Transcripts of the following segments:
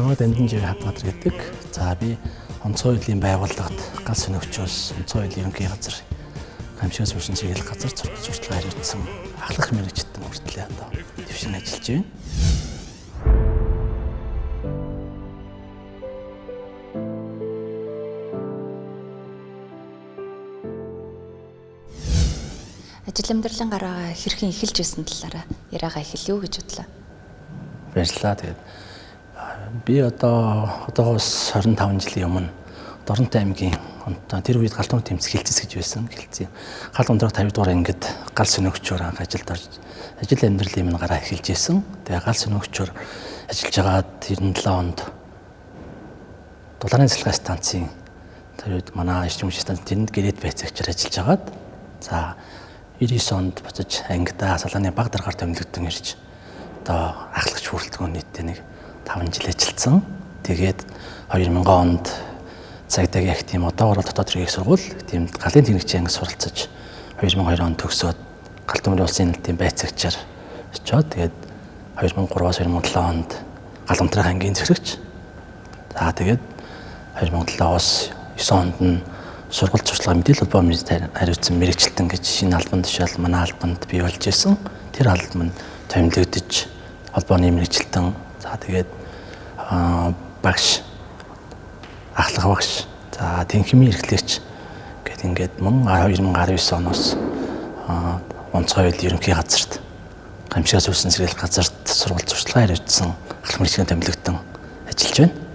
Намайг Данданжи Хатбаатар гэдэг. За би онцгой хөдлийн байгууллагад гал сонирхчоос онцгой хөдлийн ерөнхий газар гамшигт сурсан чиглэл газар сурталчилгаа хариуцсан ахлах мэргэжтэн хүртлээ одоо дэвшин ажиллаж байна. Ажил амьдралын гараагаа хэрхэн эхэлж байсан талаараа яриагаа эхэлье үү гэж бодлоо. Баярлалаа. Тэгээд би одоогоос 25 жилийн өмнө Доронтой аймгийн тэр үед галт ундрах тэмцэх хилцэс гэж байсан. Хилцээ. Галт ундрах 50 дугаар ангид гал сонирхчоор анх ажилд орж ажил амьдралын минь гараа эхэлж байсан. Тэгээд гал сонирхчоор ажиллаж байгаад 97 онд Дулааны цэцлэгээ станцын тэр үед манай эрчим хүчний станцын тэнд гэрээд байцаагчаар ажиллаж байгаад за 99 онд буцаж ангидаа салааны баг даргаар томилогдсон ирж одоо ахлагч хүрэлцгөө нийтдээ нэг 5 жил ажилласан. Тэгээд 2000 онд цагдаагийн их тийм одоогоор дотоод хэргийн сургууль тийм галын техникчийн анги суралцаж 2002 онд төгсөөд Галт Умрын улсын нийтийн байцаагчаар очиод тэгээд 2003-аас 2007 онд Гал Ундрах ангийн зэрэгч. За тэгээд 2007-оос 9 онд нь сургалт туршлага мэдээлэл холбоо министер хариуцсан мэрэгчлэн гэж шинэ албан тушаал манай албанд бий болж ирсэн. Тэр албанд томилогдож холбооны мэрэгчлэн за тэгээд багш ахлах багш за тэнхимийн эрхлэгч гэдэг ингээд мөн 2019 оноос онцгой хөдлийн ерөнхий газарт гамшигт сурсан чиглэл газарт сургалт туршлага хариуцсан ахлах мэрэгчлийн томилогдсон ажиллаж байна.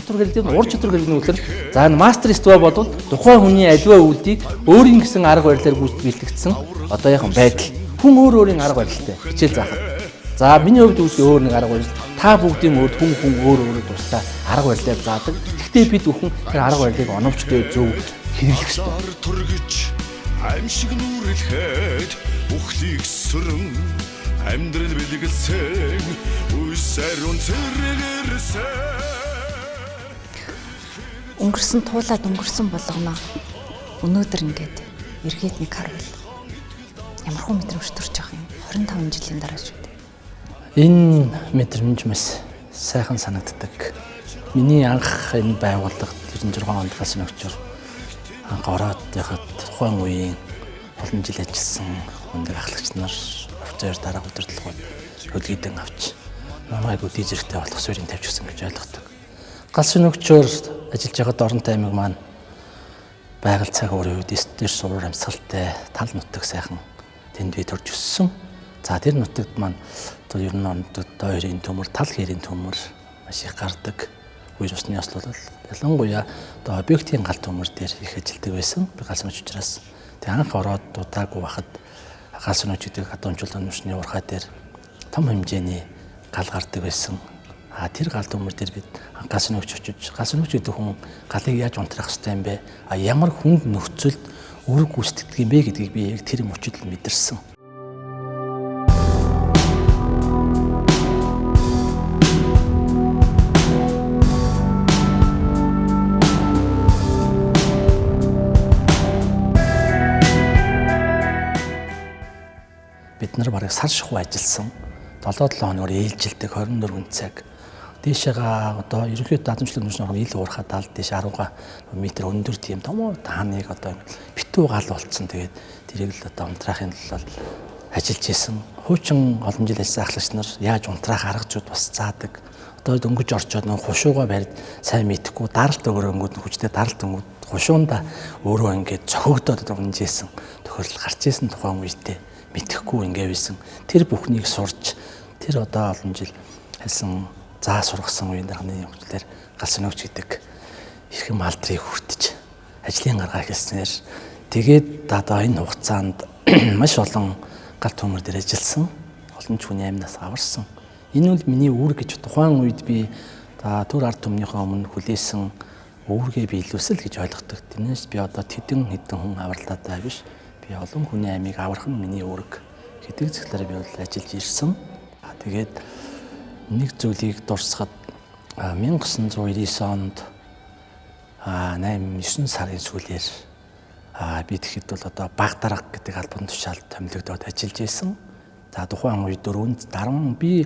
Чадвар гэдэг нь ур чадвар гэдэг нь үлэр за мастер ства бодвол тухайн хүний аливаа үйлдийг өөрийн гэсэн арга барилаар гүйцэтгэлэгдсэн одоо яхан байдал хүн өөрийн арга барилтай хичээл заахад за миний хувьд үгүй өөр нэг арга барил та бүгдийн өөр хүн өөр тусдаа арга барилаар заадаг. Гэхдээ бид бүхэн тэр арга барилыг оновчтой зөв хэрэглэх ёстой. Тургиж аимшиг нүрэлхэд бүхлийг сүрэн амьдрал бэлгэлсэн үсэрүн зэрэгэрсэн Өнгөрсөн туулаад өнгөрсөн болгоно. Өнөөдөр ингээд эргээд нэг харвал ямар хүн мэдрэмж төрж байгаа юм. 25 жилийн дараа шүү дээ. Энэ мэдрэмж мэс сайхан санагддаг. Миний анх энэ байгууллагад 96 онд гал сонирхчоор анх ороод яхад тухайн үеийн олон жил ажилласан өндөр ахлагч нар офицер дараа удирдлагууд хөлгийдэн авч намайг үдий зэрэгтэй болох суурийг тавьчихсан гэж ойлгодог. Гал сонирхчоор ажиллаж байгаад Доронтой аймаг маань байгаль цаг уурын үед эстер суур амьсгалтай тал нутаг сайхан тэнд би төрж өссөн. За тэр нутагт маань одоо ер нь ондод хоёрын төмөр, тал хэрийн төмөр маш их гардаг. Үе усны осол бол ялангуяа одоо объектийн гал төмөр дээр их ажилладаг байсан. Би гал сонирхч учраас тэг анх ороод дутаагүй байхад гал сонирхчдыг хадуунчлалын нүшний урхаа дээр том хэмжээний гал гардаг байсан. Тэр гал төмөр дээр бид гал сонирхч очиж гал сонирхч гэдэг хүн галыг яаж унтрах ёстой юм бэ? Ямар хүнд нөхцөлд үр гүйцэтгэдэг юм бэ гэдгийг би яг тэр мөчөд л мэдэрсэн. Бид нар бараг сар шахуу ажилласан. 7-7 хоногор ээлжилдэг 24 цаг дээшээгаа одоо ерөнхийдөө дадамжлал нүрснөр ил уурхаад даал дээш 10 метр өндөр тийм том тааныг одоо битүү гал болцсон. Тэгээд тэрийг л одоо унтраахын тулд ажиллаж исэн. Хуучин олон жил ажилласан ахлагч нар яаж унтраах арга зүйд бас заадаг. Одоо дөнгөж орчоод нэг хушуугаа барьд сайн мэдхгүй даралт өгөрөнгүүд хүчтэй даралт өнгүүд хушуунда өөрөө ингээд цохигдоод унжээсэн тохиолдол гарч исэн тухайн үедээ мэдхгүй ингээд байсан. Тэр бүхнийг сурч тэр одоо олон жил хэлсэн заа сургасан үеийн дарааны хөвчлэр галсан өгч гэдэг эрхэм малдрыг хүртэж ажлын гаргаа хэлснээр тэгээд одоо энэ хугацаанд маш олон гал төмөр дээр ажилласан. Олон ч хүний амнаас аварсан. Энэ бол миний үүрэг гэж тухайн үед би төр ард түмнийхээ өмнө хүлээсэн үүргээ биелүүлсэл гэж ойлгодог. Тэрнээс би одоо хэдэн хүн авралтаатай биш. Би олон хүний амийг аврах нь миний үүрэг гэдэг зүйлээр би бол ажиллаж ирсэн. Тэгээд нэг зүйлийг дурсахад 1999 онд 8-9 сарын сүүлээр би тэгэхэд бол одоо баг дарга гэдэг албан тушаалд томилогдоод ажиллаж байсан. За тухайн үед дөрөнд даран би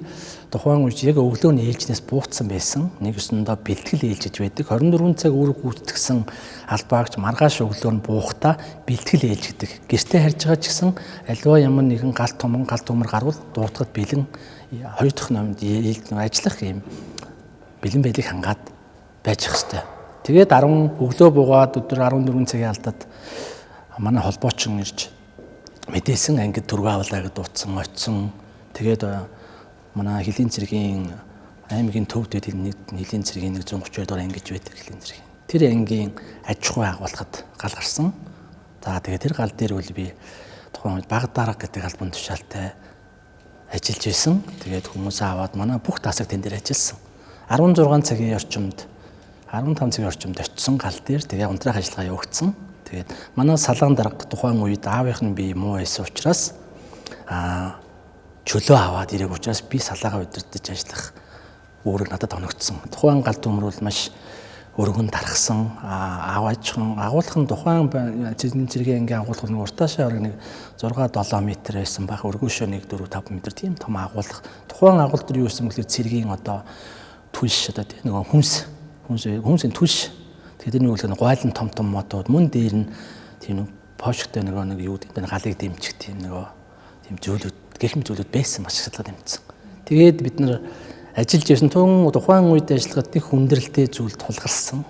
тухайн үед яг өглөөний ээлжнээс буутсан байсан. Нэг өсөндөө бэлтгэл ээлжиж байдаг. 24 цаг үүрэг гүйцэтгэсэн албаагч маргааш өглөө нь буухтаа бэлтгэл ээлждэг. Гэртээ харж байгаа ч гэсэн альва ямар нэгэн гал төмөр гарвал дуутахад бэлэн 2 дахь номд ажиллах юм бэлэн байлыг хангаад байж хэвчтэй. Тэгээд 10 өглөө буугаад өдөр 14 цагийн алдад манай холбоочин ирж мэдээсэн ангид түргээ авалаа гэж дуудсан очсон. Тэгээд манай Хилийн цэргийн аймгийн төвд үед нэг Хилийн цэргийн 132 дугаар анги гэж байдаг Хилийн цэргийн. Тэр ангийн аж ахуй агуулгад гал гарсан. За тэгээд тэр гал дээр үл би тухайн үед баг дарга гэдэг албан тушаалтай ажиллаж байсан. Тэгээд хүмүүсээ аваад манай бүх тасаг тэн дээр ажилласан. 16 цагийн орчимд 15 цагийн орчимд очисон гал дээр тэгээ унтраах ажиллагаа явагдсан. Тэгээд манай салаан дарга тухайн үед аавынх нь би муу байсан учраас чөлөө аваад ирээг учраас би салаагаа удирдах ажиллах үүрэг надад оногдсон. Тухайн гал төмөр бол маш өргөн дарахсан. Аваажхан агуулгын тухайн цэргийн ангийн агуулга нэг уртаашаа нэг 6-7 метр байсан баг. Өргөөшөө нэг 4-5 метр тийм том агуулга. Тухайн агуулга дээр юу гэсэн мэхээр цэргийн одоо түлш одоо тийм нэг хүнсийн түлш. Тэгээд энэ үйл нь гойлон том модууд мөн дээр нь тийм нэг пошгтой нэг юу гэдэг галыг дэмжих тийм зүйлүүд гэрхэм зүйлүүд байсан маш их шалгаад дэмжсэн. Тэгээд бид нар ажиллаж ирсэн тухайн үед ажиллахад нэг хүндрэлтэй зүйл тулгарсан.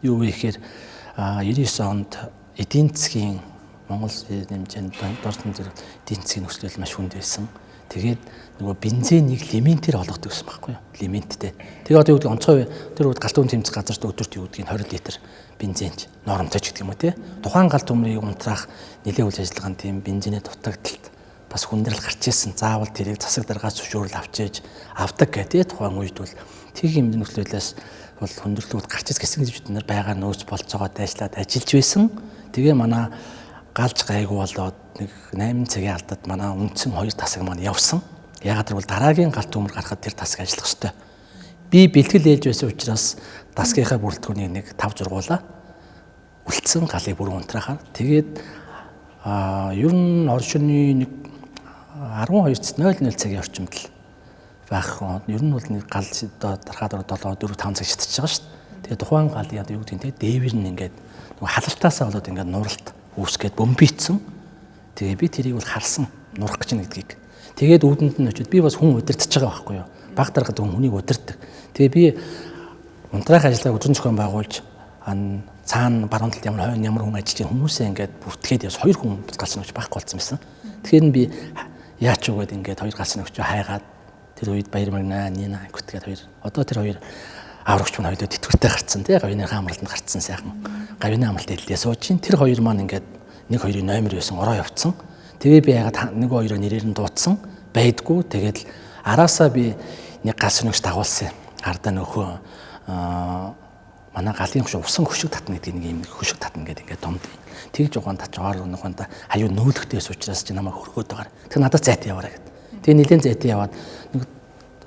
Юу вэ гэхээр 99 онд эдийн засгийн Монгол хэмжээнд дорсон зэрэг эдийн засгийн нөхцөл маш хүнд байсан. Тэгээд нөгөө бензинийг лимитээр олгодог гэсэн байхгүй юу? Лимиттэй. Тэгээ одоо юу гэдэг онцгой тэр галт төмөр тэмцэх газарт өдөрт юу гэдгийг 20 литр бензинч нормтой ч гэдэг юм уу те. Тухайн галт төмрийг унтраах нэлээд үйл ажиллагааны тийм бензиний дутагдалт бас хүндрэл гарч ирсэн. Заавал тэрийг засаг даргаас зөвшөөрөл авдаг гэдэг тухайн үед бол тэг юм нөхцлөөс бол хүндрэлүүд гарч ирсэн гэсэн гэж бид нар байгаар нөөц болцоогоо дайшлаад ажиллаж байсан. Тэгээ манай галж гайгүй болоод нэг 8 цагийн алдад манай үндсэн 2 тасаг маань явсан. Ягаад гэвэл дараагийн галт төмөр гарахад тэр тасаг ажиллах ёстой. Би бэлтгэл ээлж байсан учраас тасгийнхаа бүрэлдэхүүнийг нэг 5 зургуулаа. Үлдсэн галыг бүр унтраахаар. Тэгээд ер нь оршины нэг 12:00 цагийн орчимд л байх. Ер нь бол нэг гал одоо дарахад 7-4-5 цаг шатчихж байгаа шүү дээ. Тэгээд тухайн галын одоо юу гэдэг нь дээвэр нь ингээд нөгөө халалтаасаа болоод ингээд нуралт үүсгээд бөмбийцсэн. Тэгээ би тэрийг бол харсан нурах гэж нэг гэдгийг. Тэгээд үүдэнд нь очиод би бас хүн удирдах байгаа байхгүй юу? Баг дарахад хүнийг удирдах. Тэгээ би унтраах ажиллагааг өдрөн зохион байгуулж цаана баруун талд ямар хүн ажиллаж хүмүүсээ ингээд бүртгээд яс 2 хүн галсан өгч байхгүй болсон байсан. Тэгэхээр би яач өгөөд ингээд 2 галсан өгч хайгаад тэр үед Баяр Магна Нина гүтгээд 2 одоо тэр 2 аврагч маань хоёулаа тэтгэвртэй гарцсан тий гавьяаныхаа амралтанд гарцсан сайхан гавьяаны амралт хэлдээ сууж чинь тэр 2 маань ингээд 1-2-ийн номер байсан ороо явцсан. Тэгээ би ягаад 1-2-оо нэрээр нь дуудсан байдгүй. Тэгээд араасаа би нэг галсан өгч дагуулсан. Ардаа нөхөө манай галын усан хөшиг татна гэдэг нэг юм хөшиг татна гэдэг ингээд домд. Тэгж угаан тачгаар нөхөнтэй хаяа нөөлөхтэйс учраас чи намайг хөргөөд байгаа. Тэг надад зайтай яваарай гэд. Тэгээ нэлээд зайтай яваад нэг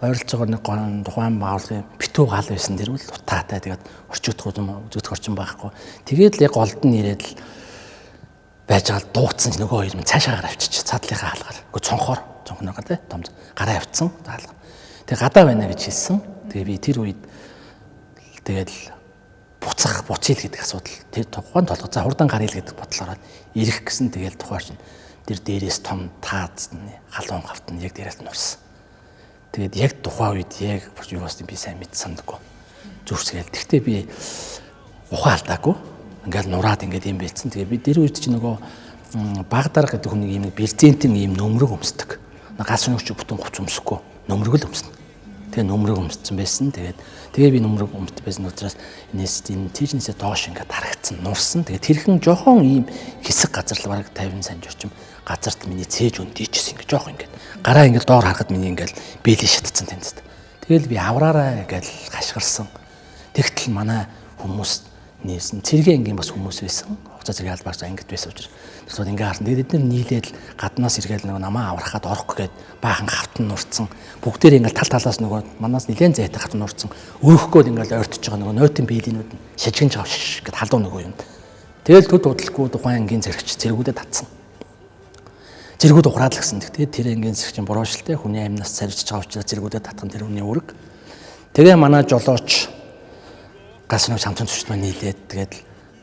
ойролцоогоор нэг тухайн байгууллагын битүү гал байсан дэр үл утаатай тэгээд орчигдох орчин байхгүй. Тэгээд л яг голд нь ирээд л байж байгаа дууцсан нөгөө хоёр минь цаашаа гараа авчиж цаадлынхаа хаалгаар. Үгүй цонхоор тий том гараа авцсан хаалгаар. Тэгээ гадаа байна гэж хэлсэн. Тэгээ би тэр үед тэгэл буцъя гэдэг асуудал тэр тухайн толгой за хурдан гаръя л гэдэг бодол ороод ирэх гэсэн тэгэл тухайн чинь тэр дээрээс том таац халуун хавт нь яг дээрээс нурсан. Тэгээд яг тухайн үед яг юу болсон би сайн мэд сандаггүй. Зүрсгээл. Тэгтээ би ухаан алдаагүй. Ингээл нураад ингээд юм байсан. Тэгээ би тэр үед чинь нөгөө Багдаар гэдэг хүний ийм брезентийн ийм нөмрөг өмсдөг. Газ өнөгч бүтэн хувц өмсөхгүй. Нөмрөг л өмснө. Тэгээ нөмрөг өмссөн байсан. Тэгээ би нөмрөг өмсдөг байсан учраас энэ тийшнээсээ доош ингээд харагдсан, нурсан. Тэгээ тэрхэн жоохон ийм хэсэг газар л бараг 50 см орчим газарт миний цээж өндийчсэн ингээд жоохон ингээд гараа ингээд доор харахад миний ингээд бэлээ шатцсан тэнцэд. Тэгэл би авраараа ингээд хашгирсан. Тэгтэл манай хүмүүс нээсэн цэргийн ангийн бас хүмүүс байсан. Хугацаа цэргийн албаарч ангид байсан учраас тэгвэл ингээ харсан. Тэгээд эдгээр нийлээд гаднаас иргээл нөгөө намаа аврахад орохгүй гээд баахан хавтан нурцсан. Бүгдээр ингээ тал талаас нөгөө манаас нилээн зайтай хавтан нурцсан. Өөхгөө ингээл ойртож байгаа нөгөө нойтын биелинүүд нь шажигнж байгаа шш гэд халуун нөгөө юм. Тэгэл төд удалгүй тухайн ангийн зэрэгч зэргүүдэд татсан. Зэргүүд ухраад л гисэн. Тэгээд тэр ангийн зэрэгчийн буруушилтэй хүний амнаас царвчж байгаа учраас зэргүүдэд татхан тэр хүний үүрэг. Тэгээ манай жолооч газ нэг самтан төчт маань нийлээд тэгээд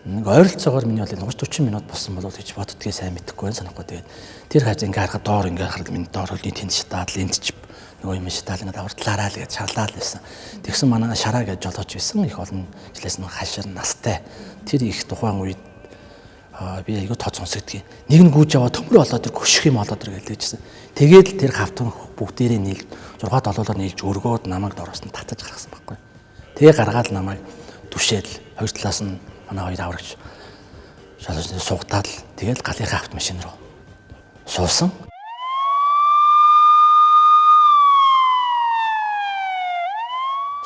нэг ойролцоогоор миний бол 30-40 минут болсон болов гэж боддгийг сайн мэдэхгүй байна санахгүй. Тэгээд тэр хажаа ингээ харахад доор ингээ харахад миний доор хөлний тэнд шатаад лентч нөгөө юм шатаад ингээ давартлаараа л гэж шарлаад байсан. Тэгсэн манай шараа гэж жолооч байсан. Их олон жилээс нь хашир настай. Тэр их тухайн үед би айгүй тод сонсогдгийг. Нэг нь гүйж аваа төмөр болоод тэр гүших юм болоод тэр гэлээжсэн. Тэгээд л тэр хавтан бүгдээрээ нийл 6-7-оор нийлж өргөөд намайг дороос нь татаж гаргасан байхгүй. Тэгээ гаргаад намайг түшээл хоёр талаас нь манай хоёр аврагч шалгаж суугатаад тэгэл галынхаа автомашин руу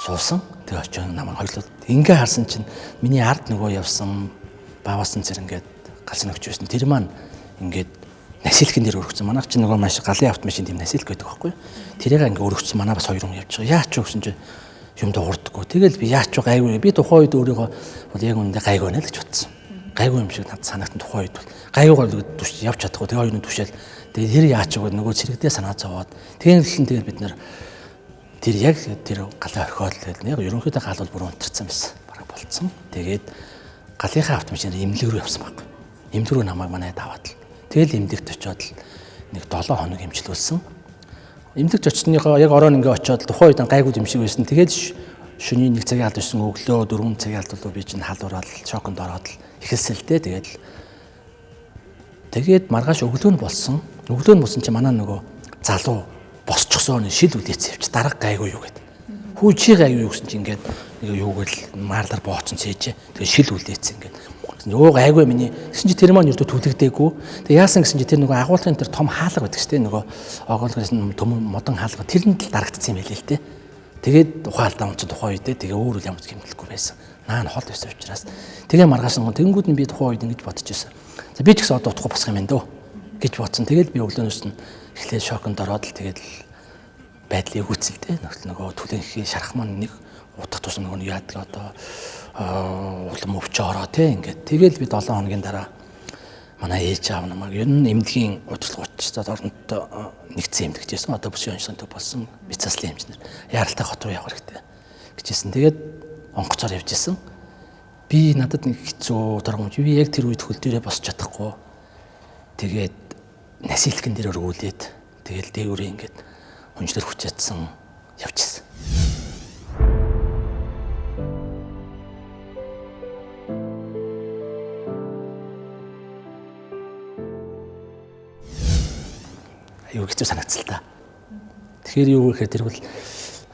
суусан. Тэгээ очиж намайг хоёрлоо. Ингээ харсан чинь миний ард нөгөө явсан баавасан зэрэг ингээд галсан өгч байсан. Тэр маань ингээд насилхэн дээр өргөцсөн. Манайх чинь нөгөө маш галын автомашин тийм насилх байдаг байхгүй. Тэрийг ингээ өргөцсөн. Манай бас хоёр хүн явж байгаа. Яач вэ гэсэн чинь юмд урддаггүй. Тэгэл би яач вэ гайгүй. Би тухайн үед өөрийгөө бол яг үндэ гайгүй байна л гэж бодсон. Гайгүй юм шиг надад санагдсан тухайн үед бол. Гайгүйгаар явж чадахгүй. Тэгээ хоёрын түшээл. Тэгээ тэр яач вэ нөгөө цэрэгдээ санаа зовоод. Тэгээд бид нэр тэр яг тэр галын орхиол тэгэл яг ерөнхийдөө гал бол бүр унтарсан байсан. Бараг болцсон. Тэгээд галынхаа автомашинаар эмнэлэг рүү явсан байхгүй. Эмнэлэг рүү намайг манайд аваад л. Тэгэл эмнэлэгт очиод л нэг 7 хоног эмчилүүлсэн. Эмнэлэгт очсныхоо яг оройн ингээ очиод тухайн үед гайгүй юм шиг байсан. Тэгээд шөнийн 1 цагийн алд ирсэн өглөө 4 цагийн алд бол би чинь халуураад шоконд ороод л эхэлсэлтэй. Тэгээд маргааш өглөө нь болсон. Өглөө нь болсон чинь манай нөгөө залуу босчихсон шил үлээц явчих дарга гайгүй юу гэдэг. Хүү чи гайгүй юу гэсэн чинь ингээд нэг юугээл маарлаар бооцсон цээжээ. Тэгээд шил үлээц ингээд. Нөгөө гайгүй миний гэсэн чи тэр маань ердөө түлэгдээгүй. Тэгээд яасан гэсэн чи тэр нөгөө агуулгын тэр том хаалга байдаг шүү дээ. Нөгөө оголгоос нь төм модон хаалга тэрэнд л дарагдсан юм байлээ л дээ. Тэгээд ухаалтаа унцсан тухайн үед тэгээ өөр үл ямар ч хэмнэлгүй байсан. Наан хол байсан учраас. Тэгээ маргааш нь тэнгүүд нь би тухайн үед ингэж бодож байсан. За би ч гэсэн одоо утгагүй босох юм байна дөө гэж бодсон. Тэгээд би өглөөнөөс нь эхлээд шоконд ороод л тэгээд байдлыг үүсэлтэй нөгөө түлэнхийн шарах маань нэг утга тусам нөгөө яадаг одоо улам өвчөө ороо тий ингээд тэгэл би 7 хоногийн дараа манай ээж аав намайг ер нь эмнэлгийн удирдлага учраас орнод нэгдсэн эмнэлэгчсэн одоо бүсийн онцлог төв болсон бицаслын эмчнэр яралтай хот руу явах хэрэгтэй гэжсэн. Тэгээд онгоцоор явж исэн. Би надад нэг хэцүү торгомж би яг тэр үед хөл дээрээ босч чадахгүй. Тэгээд насилхэн дээр өргүүлээд тэгэл дээгүүрээ ингээд хүнчлэр хүчээдсэн явчихсан. Аюу хэцүү санагдсан л та. Тэгэхээр юу гэхээр тэр бол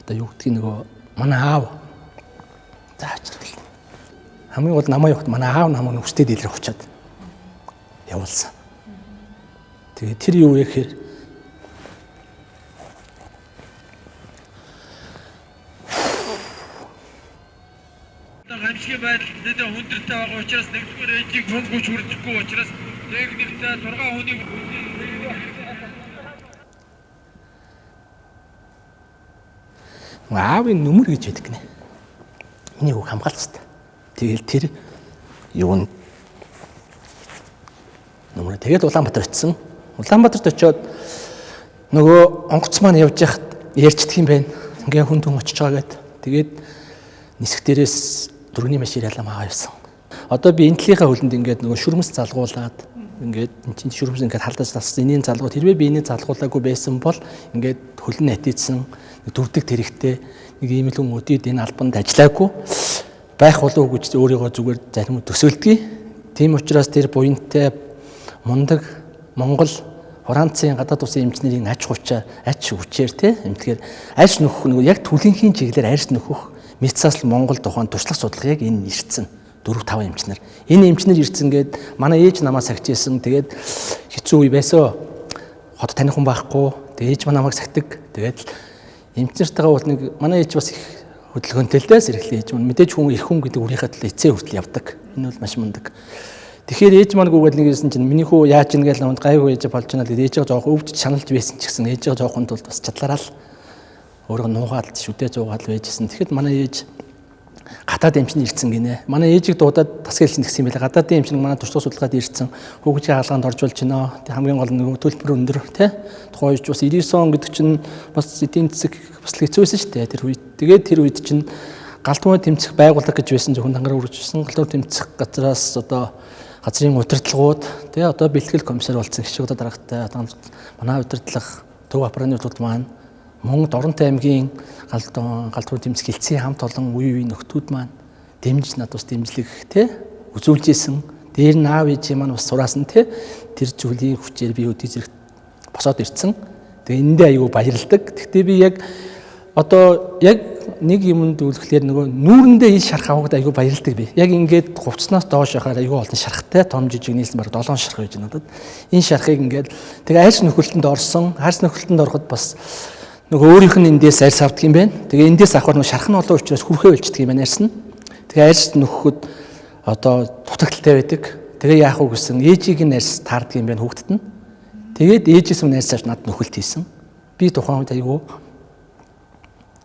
одоо юу гэдгийг нөгөө манай аав заачрал. Хамгийн гол намайг явахад манай аав намайг нүстэй дийлэр очиад явуулсан. Тэгээд тэр юу вэ гэхээр гамшигын байдал нэлээд хүндэртэй байгаа учраас нэгдүгээр ээжийг хөнгөж хүрдэхгүй учраас техниктэй 6 хүний аавын нүмер гэж яддаг гинэ. Миний хүүг хамгаалах хэрэгтэй. Тэгэл тэр юу нүмер тэгээд Улаанбаатар очсон. Улаанбаатарт очиод нөгөө онгоц маань явж яхад ярьчдаг юм байна. ингээ хүн түн очиж байгаа гэд. Тэгээд нисэх дээрээс дөрөвний машин ялам аваа явсан. Одоо би энтлийнхаа хөлөнд ингээд нөгөө шүрмэс залгуулад ингээд энэ чинь шүрмэс ингээд халдаж тассан. Энийн залгуу тэрвээ би энийг залгуулаагүй байсан бол ингээд хөлн натийдсан дүрдэг тэрэгтэй нэг ийм л хүн өдөөд энэ албанд ажиллаагүй байх болов уу гэж өөрийгөө зүгээр зарим төсөөлдөг. Тийм учраас тэр буянтай мундаг Монгол Францын гадаад улсын эмчнэрийн аж хүчээр те эмтгэхээр арьс нөхөх нөгөө яг түлэнхийн чиглэлээр арьс нөхөх Мэдсаасл Монгол тухайн туршлага судлага яг энэ ирсэн 4-5 эмчнэр. Энэ эмчнэр ирсэн гээд манай ээж намайг сахижсэн. Тэгээд хэцүү үе байсан. Хот таних хүн байхгүй. Тэгээд ээж намайг сахидаг. Тэгээд эмчнэртэйгээ бол нэг манай ээж бас их хөдөлгөөнтэй л дээ сэргэлэн ээж маань. Мэдээж хүн их хүн гэдэг үрийнхээ төлөө эцээ хүртэл явдаг. Энэ бол маш мундаг. Тэгэхээр ээж маань гүгээд нэгсэн чинь миний хүү яаж ийн гэж намайг гайгүй ээж болж байна л ээжээ жоох өвдөж шаналж байсан ч гэсэн ээжээ жоохын тулд бас чадлаараа л өөрөө нуугаад шүдээ зуугаад байжсэн. Тэгэхэд манай ээж гадаад эмчний ирсэн гинэ. Манай ээжийг дуудаад тасгалсан гэсэн юм байлаа. Гадаадын эмч нэг манай туршлага судалгаад ирсэн. Хүүгийн хаалганд орж болж байна. Тэг хамгийн гол нэг төлбөр өндөр тий. Тухайн үед бас 99 он гэдэг чинь бас эдийн засаг бас л хэцүү байсан шүү дээ. Тэр үед. Тэгээд тэр үед чинь галдмаа тэмцэх байгууллага гэж байсан зөвхөн дангараа үргэлжлүүлсэн. Галдмаа тэмцэх газраас одоо газрын удирдлагууд тий одоо бэлтгэл комиссар болсон гişиг удаа дарагтай манай удирдлага төв аппараны удирдлага маань мөн Доронтой аймгийн галдмаа тэмцэх хилцээ хамт олон үе нөхдүүд маань дэмжиж надад бас дэмжлэг тий үзүүлж исэн. Дээр нь аав ээж маань бас сураасан тий тэр зүйлийн хүчээр би өдөө зэрэг босоод ирсэн. Тэгээ эндээ аягүй баярлдаг. Гэхдээ би яг одоо яг нэг юмд үлдэхлээр нөгөө нүүрэндээ ил шарах авахд аягүй баярлдаг би. Яг ингээд хувцснаас доош яхаар аягүй олон шарахтай том жижиг нийлсэн баг 7 шарах байж надад. Энэ шарахыг ингээд тэгээ арьс нөхөлтөнд орсон. Арьс нөхөлтөнд ороход бас нөгөө өөрийнх нь эндээс арьс авдаг юм байна. Тэгээ эндээс авахар нөгөө шарах нь олон учраас хүрхээ болчихдаг юм байна арьс нь. Тэгээ арьс нөхөхөд одоо дутагдaltaй байдаг. Тэгээ яах вэ гэсэн ээжийг нь арьс таардаг юм байна хүүхдэд нь. Тэгээд ээжээс нь арьс авч надад нөхөлт хийсэн. Би тухайн үед аягүй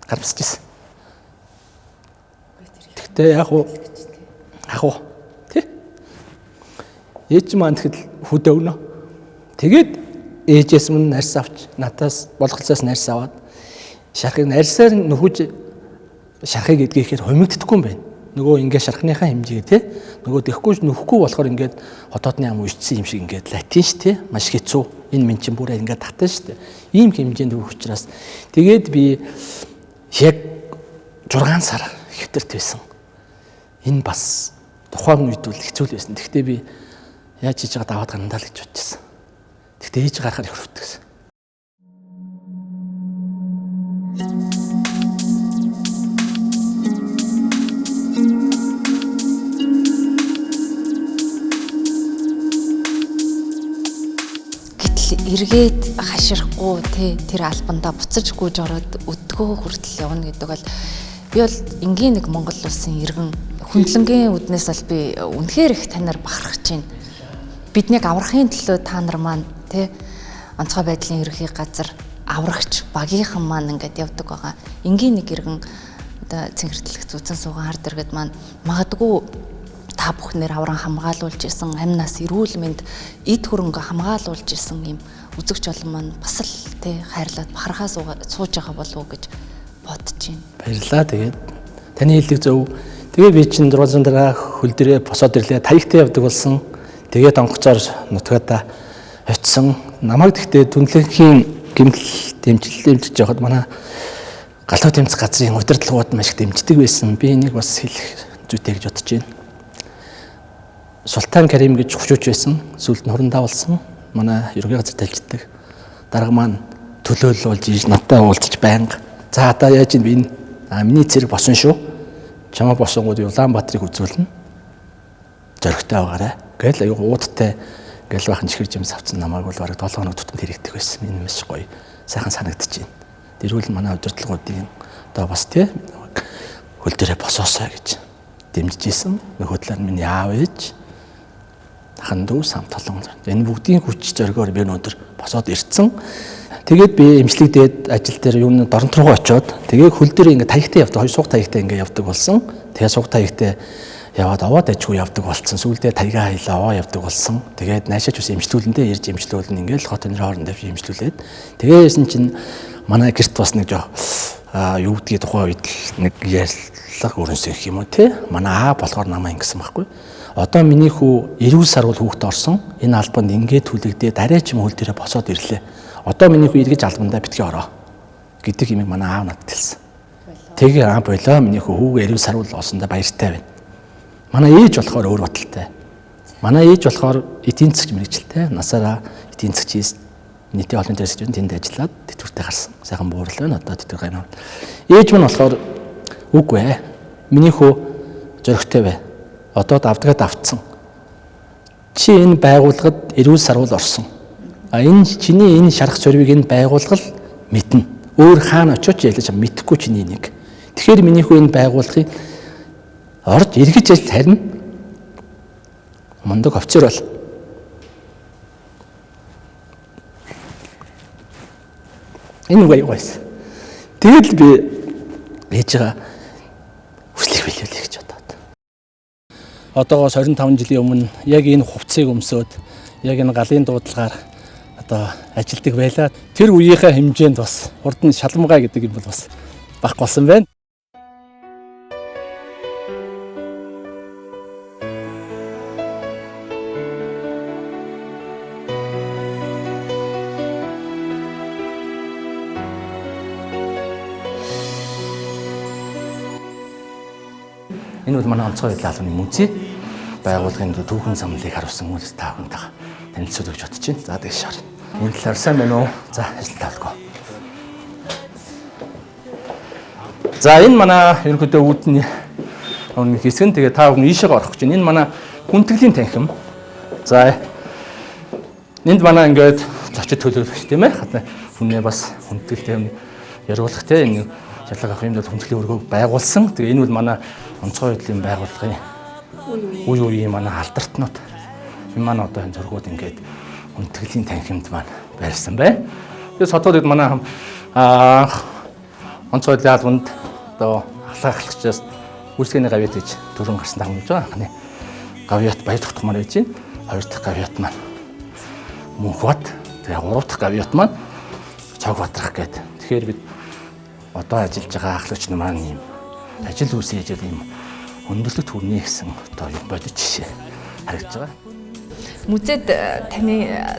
гарбсаж ирсэн. Тэгтээ яг уу тий. Ээж маань тэгэхэд хөдөө өгнө. Тэгээд ээжээс мөн арьс авч надаас болголцоос арьс аваад шарахыг арьсаар нөхөж шарахыг эдгэхээр хумигддаггүй юм байна. Нөгөө ингээ шарахныхаа хэмжээ тий. Нөгөө дэхгүй нөхгүй болохоор ингээд хотоодны ам үйцсэн юм шиг ингээд латин ш тий. Маш хэцүү. Энэ мен чинь бүрээ ингээд татсан ш тий. Ийм хэмжээнд өгөх учраас тэгээд би яг 6 сар хэвтэрт байсан. Энэ бас тухайн үед бол хэцүү л байсан. Гэхдээ би яаж хийж байгаа даваад гарандаа л гэж бодчихсон. Гэхдээ ээж гарахаар их хөвтгсөн. Гэтэл эргээд хаширахгүй тий тэр албандаа буцаж гүйж ороод өдгөө хүртэл явна гэдэг бол би бол энгийн нэг Монгол улсын иргэн хүндлэнгийн үднээс бол би үнэхээр их танаар бахархаж байна. Биднийг аврахын төлөө та нар маань тий онцгой байдлын ерөнхий газар аврагч багийнхан маань ингээд явдаг байгаа. Энгийн нэг иргэн одоо цэнхэртлэх зүцэн суугаан хард иргэд маань магадгүй та бүхнээр авран хамгаалуулж исэн амнаас эрүүл мэнд эд хөрөнгө хамгаалуулж исэн юм үзэгч олон маань бас л тий хайрлаад бахархаа сууж байгаа болов уу гэж бодож байна. Баярлалаа. Тэгээд таны хэлдэг зөв. Тэгээ би чинь 600 дараа хөл дээрээ босоод ирлээ. Таягтай явдаг болсон. Тэгээд онгоцоор нутгаадаа очисон. Намайг тэгтээ түнлэнхийн гэмтэл дэмжиж явахад манай галуу тэмцэх газрын удирдлагууд маш их дэмждэг байсан. Би энийг бас хэлэх зүйтэй гэж бодож байна. Султан Карим гэж хөвчөөч байсан. Сүүлд нь хурандаа болсон. Манай ерөнхий газар талждаг. Дарга маань төлөөлөл болж ирж надтай уулзаж байнга. За одоо яаж ийн би энэ миний цэрэг босон шүү. Чамаа босонгууд Улаанбаатарыг үзүүлнэ. Зоригтой байгаарай. Гэл аюу уудтай гэл бахан чихэр жимс авсан намайг бол бараг 7 хоног тутамд хэрэгдэх байсан. Энэ маш гоё. Сайхан санагдаж байна. Дэрүүл манай удирдлагуудын одоо бас тий хөл дээрээ босоосоо гэж дэмжиж исэн. Нөхөд талаар миний аав ээж хахан дүү самт толон. Энэ бүгдийн хүч зоригоор би өнөөдөр босоод ирсэн. Тэгээд би эмчлэг дээд ажил дээр юу нэг доронт руу очиод тэгээд хөл дээр ингээ таягтай явдаг. Хоёр суух таягтай ингээ явдаг болсон. Тэгээд суух таягтай яваад овоод ажгүй явдаг болсон. Сүүлдээ таяга хайлаа овоо явдаг болсон. Тэгээд наашаач ус эмчлүүлэндээ ирж эмчлүүлэн ингээл хот өнөр хоорондоо эмчлүүлээд тэгээсэн чинь манай гэрт бас нэг жоо юу гэдгийг тухайн үед нэг ярьлага өрнөсөн юм уу те. Манай аа болохоор намаа ингэсэн байхгүй. Одоо миний хүү 90 сар бол хүүхд орсон. Энэ албанд ингээд түлэгдээ дараа ч юм хөл дээрээ босоод ирлээ. Одоо миний хүү эргэж албандаа битгий ороо гэдэг юм манай аав надад хэлсэн. Тэгээ болоо миний хүүгээ 90 сар бол олсондоо баяртай байна. Манай ээж болохоор өөр баталтай. Манай ээж болохоор эдийн засгийн мэргэжилтэй. Насаараа эдийн засгийн нийтийн олон дээрс чинь тэнд ажиллаад тэтгэвртэй гарсан. Сайхан буурал байна. Одоо тэтгэвэр гайнаа. Ээж минь болохоор үгүй ээ. Миний хүү зөрөгтэй бай. Одоо давдгаа давтсан. Чи энэ байгууллагад 90 сар бол орсон. Энэ чиний энэ шарах зорьвыг энэ байгуулгал мэднэ. Өөр хаана очиж ялаж мэдэхгүй чиний нэг. Тэгэхээр миний хүү энэ байгууллагыг орж эргэж ажил харина. Мундаг офицер бол. Энэ үгүй байсан. Тэгэл би ээжээ хүслийг билүүлээ гэж бодоод. Одоогоос 25 жилийн өмнө яг энэ хувцсыг өмсөөд яг энэ галын дуудлагаар одоо ажилдаг байлаа. Тэр үеийнхээ хэмжээнд бас урд нь шалмгай гэдэг юм бол бас багх болсон байна. Энэ бол манай онцгой байдлын албаны музей байгууллагын түүхэн замлыг харуулсан хүмүүс та бүхэнтэйгээ танилцуулж өгч бодож байна. За тэгээд шаар. Энэ талаар сайн байна уу? За ажил тавлгаа. За энэ манай ерөнхийдөө үүдний хэсэг нь тэгээд та бүхэн ийшээ орох гэж байна. Энэ манай хүндэтгэлийн танхим. За энд манай ингээд зочид төлөөлөгч тийм ээ. Хатна хүнээ бас хүндэтгэлтэй яриулах тийм энэ шалгах авах юмд хүндэтгэлийн өргөөг байгуулсан. Тэгээ энэ бол манай онцгой байдлын байгууллагын үе үеийн манай алдартнууд. Энэ манай одоо энэ зургууд ингээд хүндэтгэлийн танхимд маань байрсан байна. Тэгээ содууд манай онцгой байдлын албанд одоо ахлагчаас үрсгэний гавьяат гэж төрөн гарсан дагнуулж байгаа. Анхны гавьяат баяр тогтмоор байж байна. Хоёр дахь гавьяат маань Мөнхбат. Тэгээ гурав дахь гавьяат маань Цогбатрах гэдэг. Тэгэхээр бид одоо ажиллаж байгаа ахлагч маань юм ажил үүсгэж ийм хөндлөлт төрний гэсэн одоо юм бодит жишээ харагдаж байгаа. Музейд таны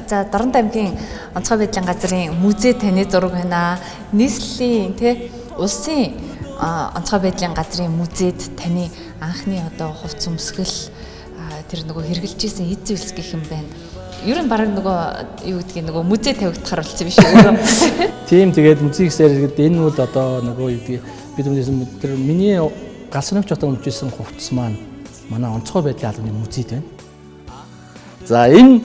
за Дорнод аймгийн онцгой байдлын газрын музей таны зураг байна. Нийслэлийн улсын онцгой байдлын газрын музейд таны анхны одоо хувцс өмсгөл тэр нөгөө хэрэгжилж исэн эд зүйлс гэх юм байна. Ер нь баг нөгөө юу гэдгийг нөгөө музей тавигдахаар болсон биш үү? Тийм тэгээд музей гэсээр энэ бол одоо нөгөө юу гэдгийг бид тэр миний галсрагч одоо өмжсэн хувцс маань манай онцгой байдлын албаны музейд байна. За энэ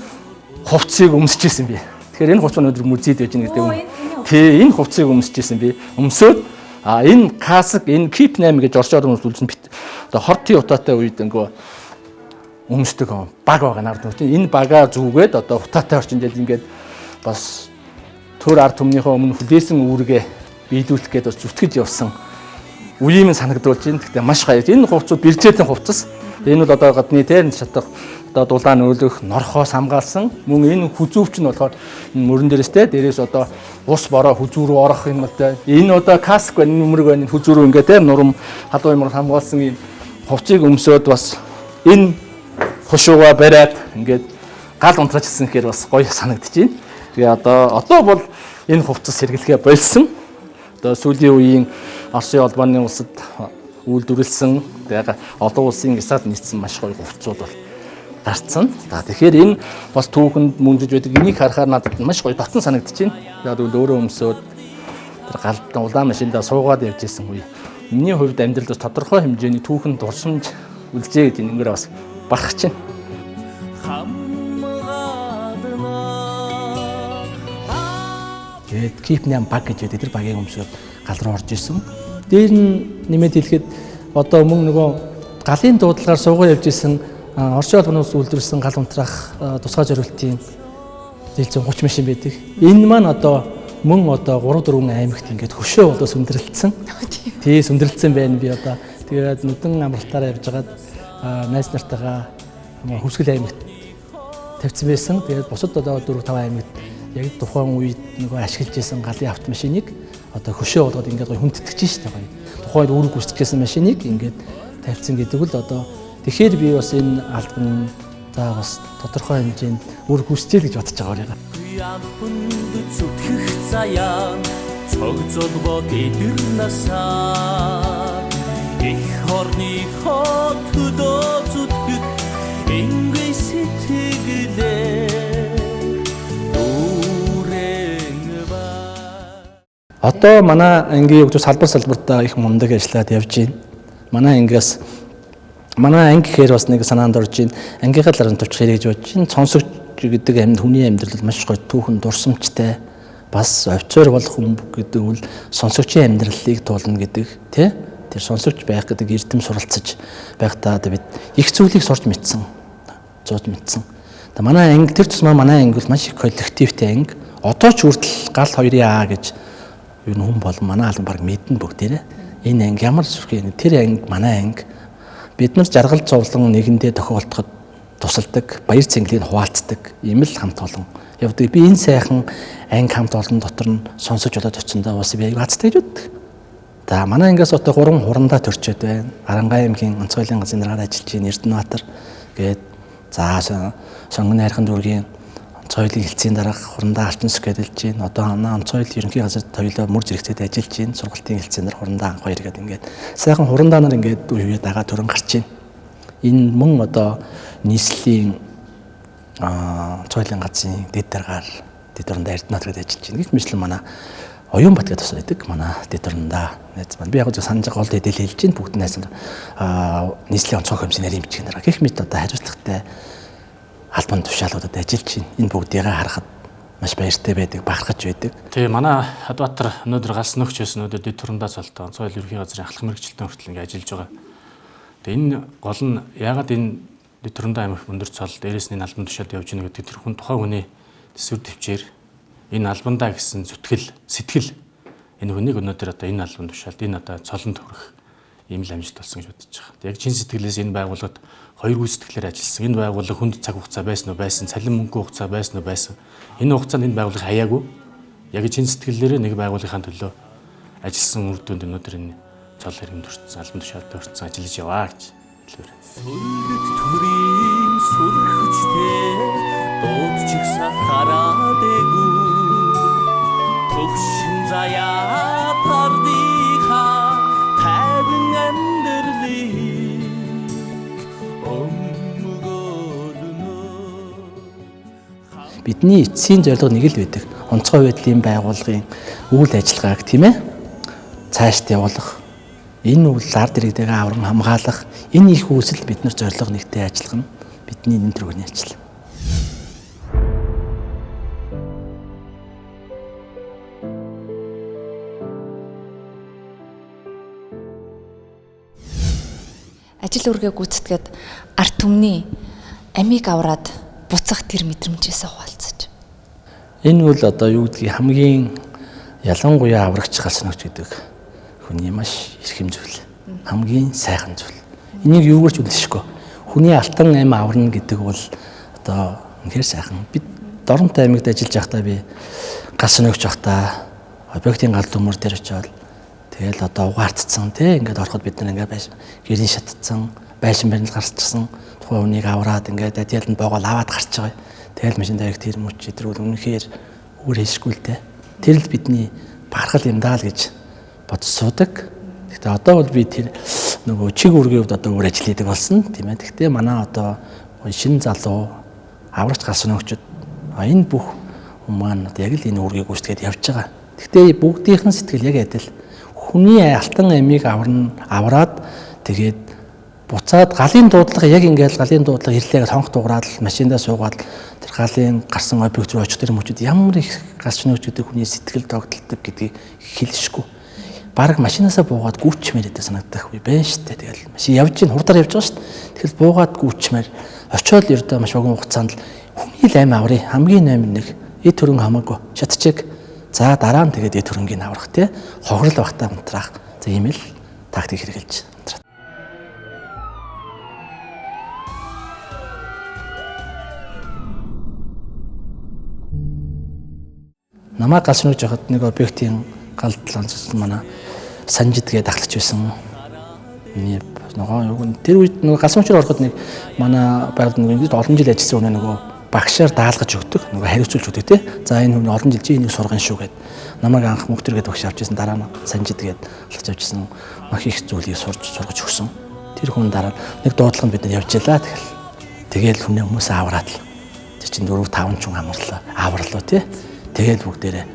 хувцсыг өмсөжсэн би. Тэгэхээр энэ хувцс маань өдөр музейд байж гэнэ гэдэг юм. Тий энэ хувцсыг өмсөжсэн би. Өмсөөд энэ каск энэ Keep 8 гэж орчоор өмсүүлсэн одоо хортын утаатай үед ингээ өмсдөг баг байгаа нард нүт. Энэ багаа зүгээд одоо утаатай орчинд ингээд бас төр ард түмнийхээ өмнө хүлээсэн үүргээ биелүүлэх гээд бас зүтгэж явсан үеийн санагдуулж байна. Гэхдээ маш гоё. Энэ хувцсууд бэрзээдийн хувцас. Энэ бол одоо гадны дээр шатах одоо дулаан өөлөх норхоос хамгаалсан. Мөн энэ хүзүүвч нь болохоор мөрөн дээрээстэй дээрээс одоо ус бороо хүзүү рүү орох юм одоо энэ одоо каск байна, нүмерэг байна, хүзүү рүү ингээд нурам халуун юмар хамгаалсан юм хувцсыг өмсөөд бас энэ хушууга бариад ингээд гал унтраажсэн гэхээр бас гоё санагдаж байна. Тэгээ одоо бол энэ хувцас хэрэглэхээ болсон. Одоо сүүлийн үеийн Оросын холбооны улсад үйлдвэрлэсэн тэгээ олон улсын гисад нийцсэн маш гоё хувцсууд бол гарцсан. Тэгэхээр энэ бас түүхэнд мөндөж байдаг. Энийг харахаар надад маш гоё дотн санагдаж байна. Яг л өөрөө өмсөөд тэр галдан улаан машиндаа суугаад явж исэн үе. Миний хувьд амьдралд бас тодорхой хэмжээний түүхэнд дурсамж үлжээ гэж ингэрээ бас багч байна. Тэгээд Keep 8 баг гэж байдаг. Тэр багийг өмсөд гал руу орж исэн. Дээр нь нэмээд хэлэхэд одоо мөн нөгөө галын дуудлагаар суугаа явж исэн Орчин улсаас үйлдвэрлэсэн гал унтраах тусгай зориултын зээл 130 машин байдаг. Энэ маань одоо мөн одоо 3-4 аймагт ингээд хөшөө болоо сүндэрлэлсэн. Тий сүндэрлэлсэн байна би одоо. Тэгээд нүдэн амралтаараа явж байгаад найз нартайгаа Хөвсгөл аймагт тавьсан байсан. Тэгээд бусад одоо 4-5 аймагт яг тухайн үед нөгөө ашиглаж байсан галын автомашиныг одоо хөшөө болгоод ингээд гоё хүндэтгэж штэ гоё. Тухайн үүрэг гүйцэтгэжсэн машиныг ингээд тавьсан гэдэг л одоо тэгэхээр би бас энэ албан за бас тодорхой хэмжээнд үүрэг гүйцэтгэл гэж бодож байгаа юм. Хүнд зүтгэх заяа цогцолбоо эдэрнасаа их хорны хот хөдөө зүтгэх ингүй сэтгэлээ одоо манай ангийн хөгжил салбартаа их мундаг ажиллаад явж байна. Манай ангиас манай анги гэхээр бас нэг санаанд орж байна. Ангийнхаа талаар төвч хэрэг гэж бодож байна. Сонсогч гэдэг амьд хүний амьдрал маш гоё түүхэн дурсамжтай бас овцоор болох хүн гэдэг нь сонсогчийн амьдралыг туулна гэдэг тий. Тэр сонсогч байх гэдэг эрдэм суралцаж байхдаа одоо бид их зүйлийг сурч мэдсэн. Зууд мэдсэн. Манай анги тэр тусмаа манай анги бол маш их коллективтэй анги. Одоо ч хүртэл гал 2-ын А гэж юу хүн бол манай албан баг мэднэ бүгдээрээ. Энэ анги ямар сүрхий тэр анги манай анги бид нар жаргал зовлон нэгэндээ тохиолдоход тусалдаг, баяр цэнгэлийг хуваалцдаг ийм л хамт олон явдаг. Би энэ сайхан анги хамт олон дотор нь сонсож болоод очиндаа бас би аяг хацтай гэж боддог. За манай ангиас одоо 3 хурандаа төрчөөд байна. Арангаа аймгийн онцгойлын газрын дараагаар ажиллаж байна Эрдэнэбаатар гээд за сонгон найрхан дүүргийн онцгойлын хэлцээний дараах хурандаа Алтанск гэдэг ажиллаж байна. Одоо манай онцгойл ерөнхий газар тойлоо мөр зэрэгцээд ажиллаж байна. Сургалтын хэлцээний дараа хурандаа анх 2 гэдэг ингээд сайхан хурандаа нар ингээд үе дагаа төрөн гарч байна. Энэ мөн одоо нийслэлийн онцгойлын газрын дэд дараагаар дэд дурандаа Эрдэнэбаатар гэдэг ажиллаж байна. Гэх мэтлэн манай Оюун бат гэдэг бас байдаг. Манай дэд дурандаа найз маань би яг зөв санаж байгаа гол дэдэл хэлж байна. Бүгд найз нийслэлийн онцгой комиссийн нарийн хэмжээгээр дараа гэх мэт одоо хариуцлагатай албан тушаалуудад ажиллаж байна. Энэ бүгдийг харахад маш баяртай байдаг, бахархаж байдаг. Тэгээ манай Хадбаатар өнөөдөр галс нөгч байсан өнөөдөр дэд дурандаа цолтой онцгой ерөнхий газрын ахлах мэргэжилтэн хүртэл ингэ ажиллаж байгаа. Тэгээ энэ гол нь ягаад энэ дэд дурандаа амирх өндөр цол дээрээс нь албан тушаалд явж байгаа гэдэг тэр хүн тухайн хүний төсвөр төвчээр энэ албандаа гэсэн зүтгэл сэтгэл энэ хүнийг өнөөдөр одоо энэ албан тушаалд энэ одоо цолонд хүрэх ийм л амжилт болсон гэж бодож байгаа. Яг чин сэтгэлээс энэ байгууллагад хоёр гүйцэтгэлээр ажилласан. Энэ байгууллага хүнд цаг хугацаа байсан уу байсан, цалин мөнгө хугацаа байсан уу байсан. Энэ хугацаанд энэ байгууллага хаяагүй. Яг чин сэтгэлээрээ нэг байгууллагын төлөө ажилласан үр дүнд өнөөдөр энэ цол хэрэг төрсөн, албан тушаалд төрсөн ажиллаж яваа гэж хэлбэр. Сүлгэт төрийн сүрхчтэй дуудчихсан хараадээгүү төгшин заяа пардиха тайван амьдралыг бидний эцсийн зорилго нэг л байдаг. Онцгой байдлын байгууллагын үйл ажиллагааг тийм ээ цаашд явуулах. Энэ үйл ард иргэдэд аврам хамгаалах. Энэ их үйлсэл бид нар зорилго нэгтэй ажиллах нь бидний энэ төрөний ажил. Ажил үргээ гүйцэтгээд арт түмний амийг авраад буцах тэр мэдрэмжээсээ хуваалцаж. Энэ үл одоо юу гэдгийг хамгийн ялангуяа аврагч галс нөгч гэдэг хүний маш эрхэм зүйл. Хамгийн сайхан зүйл. Энийг юугаар ч үлдэшгүй. Хүний алтан ам аварна гэдэг бол одоо үнэхээр сайхан. Бид Доронтой аймагт ажиллаж байхдаа би галс нөгч байхдаа объектын гал дүмөр дээр очиод тэгэл одоо угаартцсан тий ингээд ороход бид нар ингээд байж гэрийн шатцсан байшин барил гарцсан тухайн хүнийг авраад ингээд адиаланд боогол аваад гарч байгаа. Тэгэл машин дайрагт тэр мөч өдрүүл үнэхээр өөр хэшгүй л дээ. Тэр л бидний бахархал юм даа л гэж бодож суудаг. Гэхдээ одоо бол би тэр нөгөө чиг үргийн хувьд одоо өөр ажил хийдэг болсон тийм ээ. Гэхдээ манай одоо шинэ залуу аврагч галс нөгчд энэ бүх хүмүүс маань яг л энэ үргийг гүйцэтгээд явж байгаа. Гэхдээ бүгдийнх нь сэтгэл яг адил. Хүний алтан амийг авраад тэгээд буцаад галын дуудлага яг ингээд галын дуудлага ирлээ хонх дуураад машиндаа суугаад тэр галын гарсан объект руу очих тэр мөчүүд ямар их галч нөгч гэдэг хүний сэтгэл догдолдог гэдгийг хэлшгүй. Бараг машинаасаа буугаад гүйчмээр гэдэг санагдах үе байна шүү дээ. Тэгэл машин явж гин хурдаар явж байгаа шүү дээ. Тэгэл буугаад гүйчмээр очиод ердөө маш богино хугацаанд хүний л амь аврыг хамгийн номер 1 эд хөрөнгө хамаагүй шатчиг. За дараа нь тэгээд эд хөрөнгийг аврах тий хохирол багтаа унтраах. За ийм л тактик хэрэгжилж унтраад. Намаа галс нүж яхад нэг объектийн гал талаас манай санжидгээ дахлагч байсан. Миний нөгөө тэр үед нөгөө галс нүчээр ороход нэг манай байгууллагад нэг олон жил ажилласан хүн нөгөө багшаар даалгаж өгдөг, нөгөө хариуцуулж өгдөг тий. За энэ хүн олон жил чи энийг сургана шүү гэд. Намайг анх мөхтөргээд багш авчихсан, дараа нь санжидгээд алхаж авчихсан. Мах их зүйлийг сургаж өгсөн. Тэр хүн дараа нэг дуудлаганд бид нар явж ялаа тэгэл. Тэгэл хүнээ хүмүүс авраад л. Тэр чинь 4 5 ч аварлаа тий. Тэгэл бүгдээрээ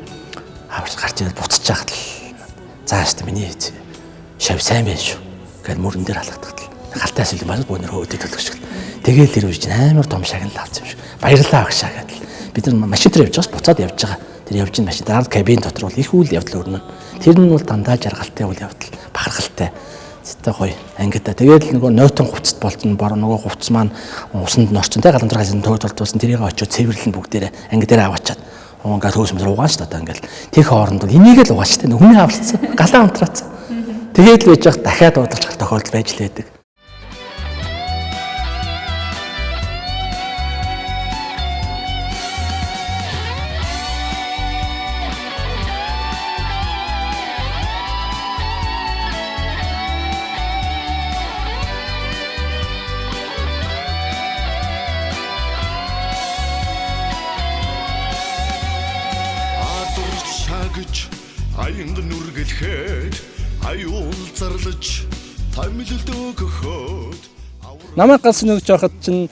аварч гарч ирээд буцаж яхад л зааштай миний шав сайн байна шүү. Гэтэл мөрөн дээр халахдагт халтаас үл баас бөөнөр хөөдөд төлөж шил. Тэгэл тэр үеч амар том шагнал авсан юм шиг. Баярлалаа багшаа гэдэл. Бид нар машин дээр явж байгаас буцаад явж байгаа. Тэр явж ин машин дараа кабин дотор бол их үйл явдал өрнө. Тэр нь бол дандаа жаргалтай үйл явдал, бахархалтай. Зэтэ гоё ангидаа. Тэгээд нөгөө нойтон хувцас болтон бор нөгөө хувцас маань усанд норчин те галамтрагаас төвд болтуулсан тэрийг очиод цэвэрлэн бүгдээрээ анги дээр аваачаад ингээд хөөсмөр угааш та одоо ингээд тех хооронд бол энийг л угааш те хүний авалцсан галаа унтраацсан. Тэгээд л байж хах дахиад удалж гарах тохиолдол байж л байдаг. Аянд нүргэлхэд аюул зарлаж томилд өгөхөд Намайг галс нүгж байхад чинь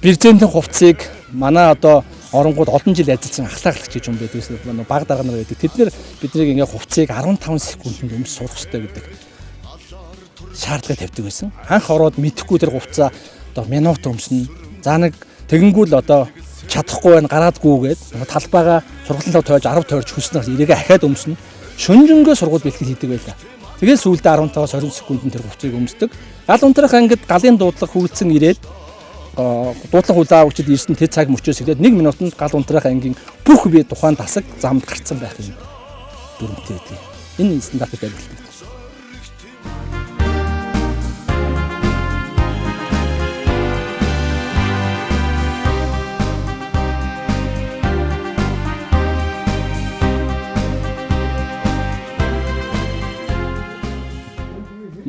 бирзентийн хувцсыг манай одоо оронгууд олон жил ажилласан ахлагч гэж юм байдаг. Баг дарга нар байдаг. Тэд нэр биднийг ингээ хувцсыг 15 секундэд өмс сурах хэрэгтэй гэдэг шаардлага тавьдаг байсан. Анх ороод мэдхгүй тэр хувцаа одоо минут өмснө. За нэг тэгэнгүүл одоо чадахгүй байна гараадгүй гээд талбайгаа сургалтын тойж 10 тойрч хүснээр ирээгээ ахаад өмснө. Шүнжэнгөө сургууль бэлтгэл хийдэг байлаа. Тэгээд сүүлдээ 15-аас 20 секундэд тэр хувцсыг өмсдөг. Гал унтрах ангид галын дуудлага хөвөлдсөн ирээд дуудлага хулаа өгчөд ирсэн тэр цаг мөчөөс ирээд 1 минутанд гал унтрах ангийн бүх бие тухайн тасаг замд гарцсан байх юм. Дүрмтэй гэдэг. Энэ стандарт баримталдаг.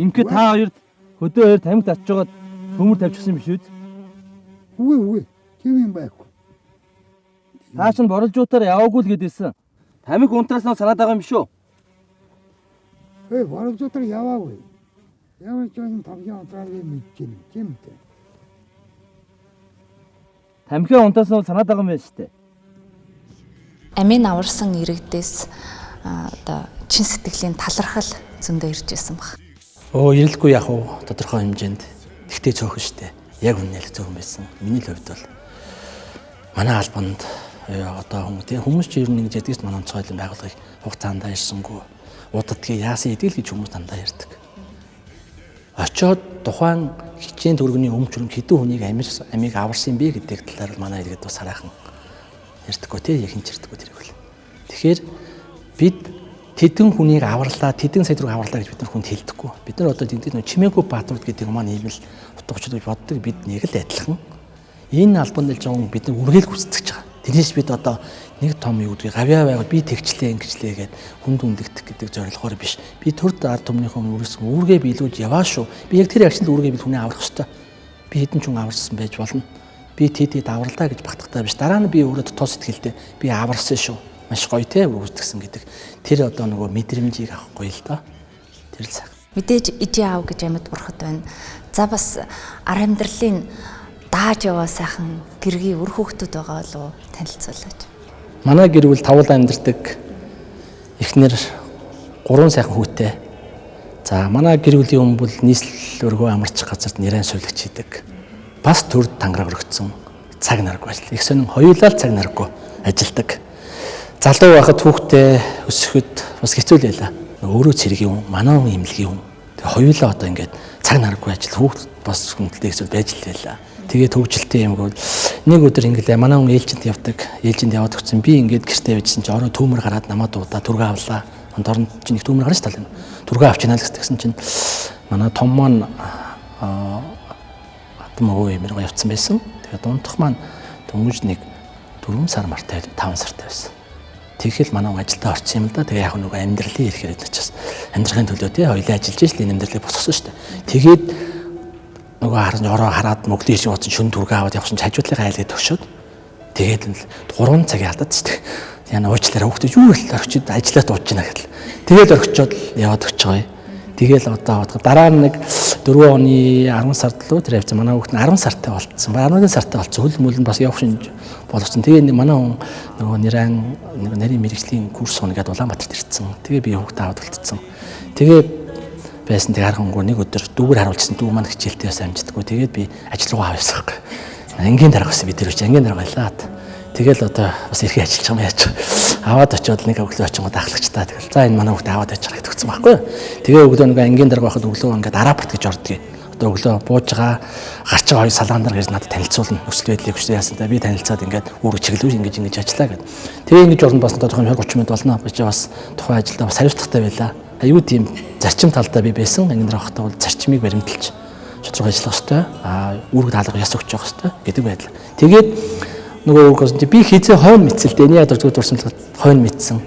Ингээд та хоёрд хөдөө хоёр тамхи татж байгаад төмөр тавьчихсан биш үү? Үгүй. Тийм юм байхгүй. Та чинь боролжуутаар яваагүй л гэдээсэн. Тамхи унтраснаа санаад байгаа юм биш үү? Боролжуутаар яваагүй. Ямар ч юм тамхи унтраагүй мэдчихэв. Тийм үү? Тамхи унтраснаа санаад байгаа юм байна шүү дээ. Амийн аварсан иргэдээс одоо чин сэтгэлийн талархал зөндөө ирж байсан баг. Ирэлгүй яг уу тодорхой хэмжээнд тэгтээ цөөхөн штэ. Яг үнэхээр цөөхөн байсан. Миний л хувьд бол манай албанд одоо хүмүүс ч ер нь ингэж ядгийс манай онцгойлон байгууллагыг хугацаанд ирсэнгүй удадгийн яасан идэл гэж хүмүүс дандаа ярьдаг. Очоод тухайн хичээн төргөний өмчрөм хэдэн хүнийг амийг аварсан бэ гэдэг талаар манай иргэд бас хараахан ярьдаггүй тий яг хинч ярьдаггүй тэр их. Тэгэхээр бид тэдэн хүнийг аварлаа, тэдэн сая төгрөг аварлаа гэж бид нар хүнд хэлдэггүй. Бид нар одоо тэнд Чимээгүй Баатарууд гэдэг маань ийм л утгачлал гэж боддог. Бид нэг л адилхан. Энэ албанд л жоон бид нар үргэлж гүйцэтгэж байгаа. Тэрнээс бид одоо нэг том юу гэдгийг гавьяа байгаад би тэгчлээ ингэчлээ гэд хүнд үндэгдэх гэдэг зорилгоор биш. Би төрд ард түмнийхөө үргэлжсэн үүргээ биелүүлж яваа шүү. Би яг тэр агшинд үүргээ бил хүнээ аврах ёстой. Би хэдэн ч хүн аварсан байж болно. Би тэдэд авралаа гэж багтахтаа биш. Дараа нь би өөрөө тоо сэтгэлдээ би аварсан шүү. Маш гоё те үргэлжсэн гэдэг. Тэр одоо нөгөө мэдрэмжийг авахгүй л доо. Тэр л цаг. Мэдээж ижи аав гэж амьд бурхад байна. За бас ар амьдралын дааж яваа сайхан гэргийн үр хүүхдүүд байгаа болов танилцуулаач. Манай гэр бүл тавлаа амьдардаг. Эхнэр 3 сайхан хүүтэй. За манай гэр бүлийн хүн бол нийслэл өргөө амарч газарт нэрэн сувлагч хийдэг. Бас төрд тангараг өргөцсөн цаг наргүй ажил. Их сонин хоёулаа цаг наргүй ажилдаг. Залуу байхад хүүхдээ өсөхөд бас хэцүү л байлаа. Өөрөө цэргийн хүн, манай хүн имлэгийн хүн. Тэгээ хоёулаа одоо ингээд цаг наргүй ажил хүүхд бас хүндлээ хэцүү байж л байлаа. Тэгээ төвжилтэй юм бол нэг өдөр ингэлээ манай хүн ээлжинд явдаг. Ээлжинд яваад өгсөн. Би ингээд гэртээ байжсэн чинь орой төмөр гараад намаа дуудаа түргээ авлаа. Хондорн чинь их төмөр гарна ш тал. Түргээ авчинаа л гэсэн чинь манай том маань атмагөө юмроо явцсан байсан. Тэгээ дундах маань дөнгөж нэг 4 сар мартай 5 сартай байсан. Тэгэхэл манай хүн ажилдаа орсон юм л да. Тэгээ яг нөгөө амьдралын ирэхээр энэ ч бас амьдрахын төлөө тий хоёулаа ажиллаж ш л энэ амьдралыг босгосон шүү дээ. Тэгээд нөгөө ороо хараад мөглөө шиг утсан шүн түргээ аваад явсан ч хажуудлын айлгаа төгшөөд тэгээд л 3 цагийн алдаад шүү дээ. Яна уучлаарай хүүхдүүд юу л орчид ажиллаад дууж байна гэхэл. Тэгээд орчиод яваад өгч байгаа юм. Тэгэл одоо дараа нь нэг 4 оны 10 сард лөө тэр явсан манай хүүхд нь 10 сартай болцсон. 11 сартай болцсон. Хөл мөл нь бас явах шинж боловсон. Тэгээ манай хүн нөгөө нарийн мэрэгжлийн курс сууна гэдэг Улаанбаатарт ирсэн. Тэгээ би хүүхд аваад болцсон. Тэгээ байсан тэг харгангуу нэг өдөр дүүгээр харуулсан дүү маань хичээлтэй бас амждаггүй. Тэгээд би ажил руу авсан байхгүй. Ангийн дарга гэсэн бид тэр үчи ангийн дарга байлаа. Тэгэл одоо бас ирэх ажиллаж байгаа юм яаж. Аваад очиод нэг өглөө очингууд ахлагчтай. Тэгэл за энэ манай хүүхдээ аваад яж байгаа гэсэн байхгүй. Тэгээ өглөө нэг ангийн дарга байхад өглөө ингээд арапорт гэж ордгийг. Одоо өглөө бууж байгаа гарч байгаа хоёр салаан нар гэж надад танилцуулна. Өсөл байдлыг хүчтэй яасан та би танилцаад ингээд үүрэг чиглүүлж ингэж ажиллаа гэдэг. Тэгээ ингэж орно бас одоо 20-30 минут болно. Би ч бас тухайн ажилдаа бас хариуцлагатай байлаа. Аюу тийм зарчим талдаа би байсан. Ангийн дарга хахтаа бол зарчмыг баримталж шудраг ажиллах хэрэгтэй. Үүрэг даалга яс өгч явах хэрэгтэй гэдэг байдал. Тэгээд нөгөө үгээс би хийцээ хойно мэдсэлтэй энэ ядаж дурсан л хойно мэдсэн.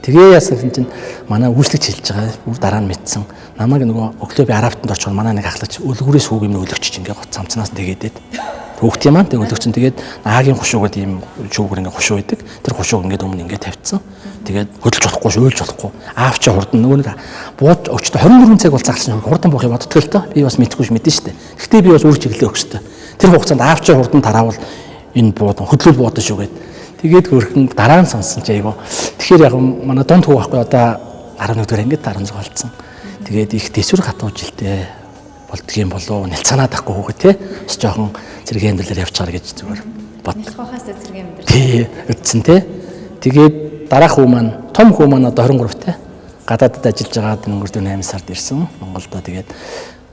Тэгээ яасан чинь манай үүслэгч хэлж байгаа. Үр дараа нь мэдсэн. Намайг нөгөө өглөө би араптанд орчоод манай нэг ахлагч өлгүүрээс хүүг юм өлөгч ингээ гоц цамцнаас тэгээдээд хүүхд юм аа тэг өлөгчөн тэгээд аагийн хушуугаад ийм шүүгэр ингээ хушуу идэг. Тэр хушууг ингээ өмнө ингээ тавьчихсан. Тэгээд хөдөлж болохгүй шөөлж болохгүй. Аав чи хурдан нөгөө нэг бууж өчтө 24 цаг бол загсан хурдан буухыг боддог л тоо. Би бас мэдгүй мэдэн штэ. Гэхдээ би бас үр чиглэлээ өгсөй. Тэр хугацаанд аав чи хурдан тараавал энэ бууд хөдлөл буудаж шүү гэд. Тэгээд хөрхөн дараа нь сонсон чи айгу. Тэгэхээр яг манай дунд хүү байхгүй одоо 11-р ангид 16 болцсон. Тэгээд их дэсвэр хатуу жилтэй болдгийм болов нэлцанаад ахгүй хүүхэд те. Бас жоохон зэрэг амьдралаар явчихаар гэж зүгээр бод. Хахаас зэрэг амьдрал. Тий, үтсэн те. Тэгээд дараах хүү маань том хүү маань одоо 23 те. Гадаадд ажиллаж байгаа өнгөрсөн 8 сард ирсэн Монголдо. Тэгээд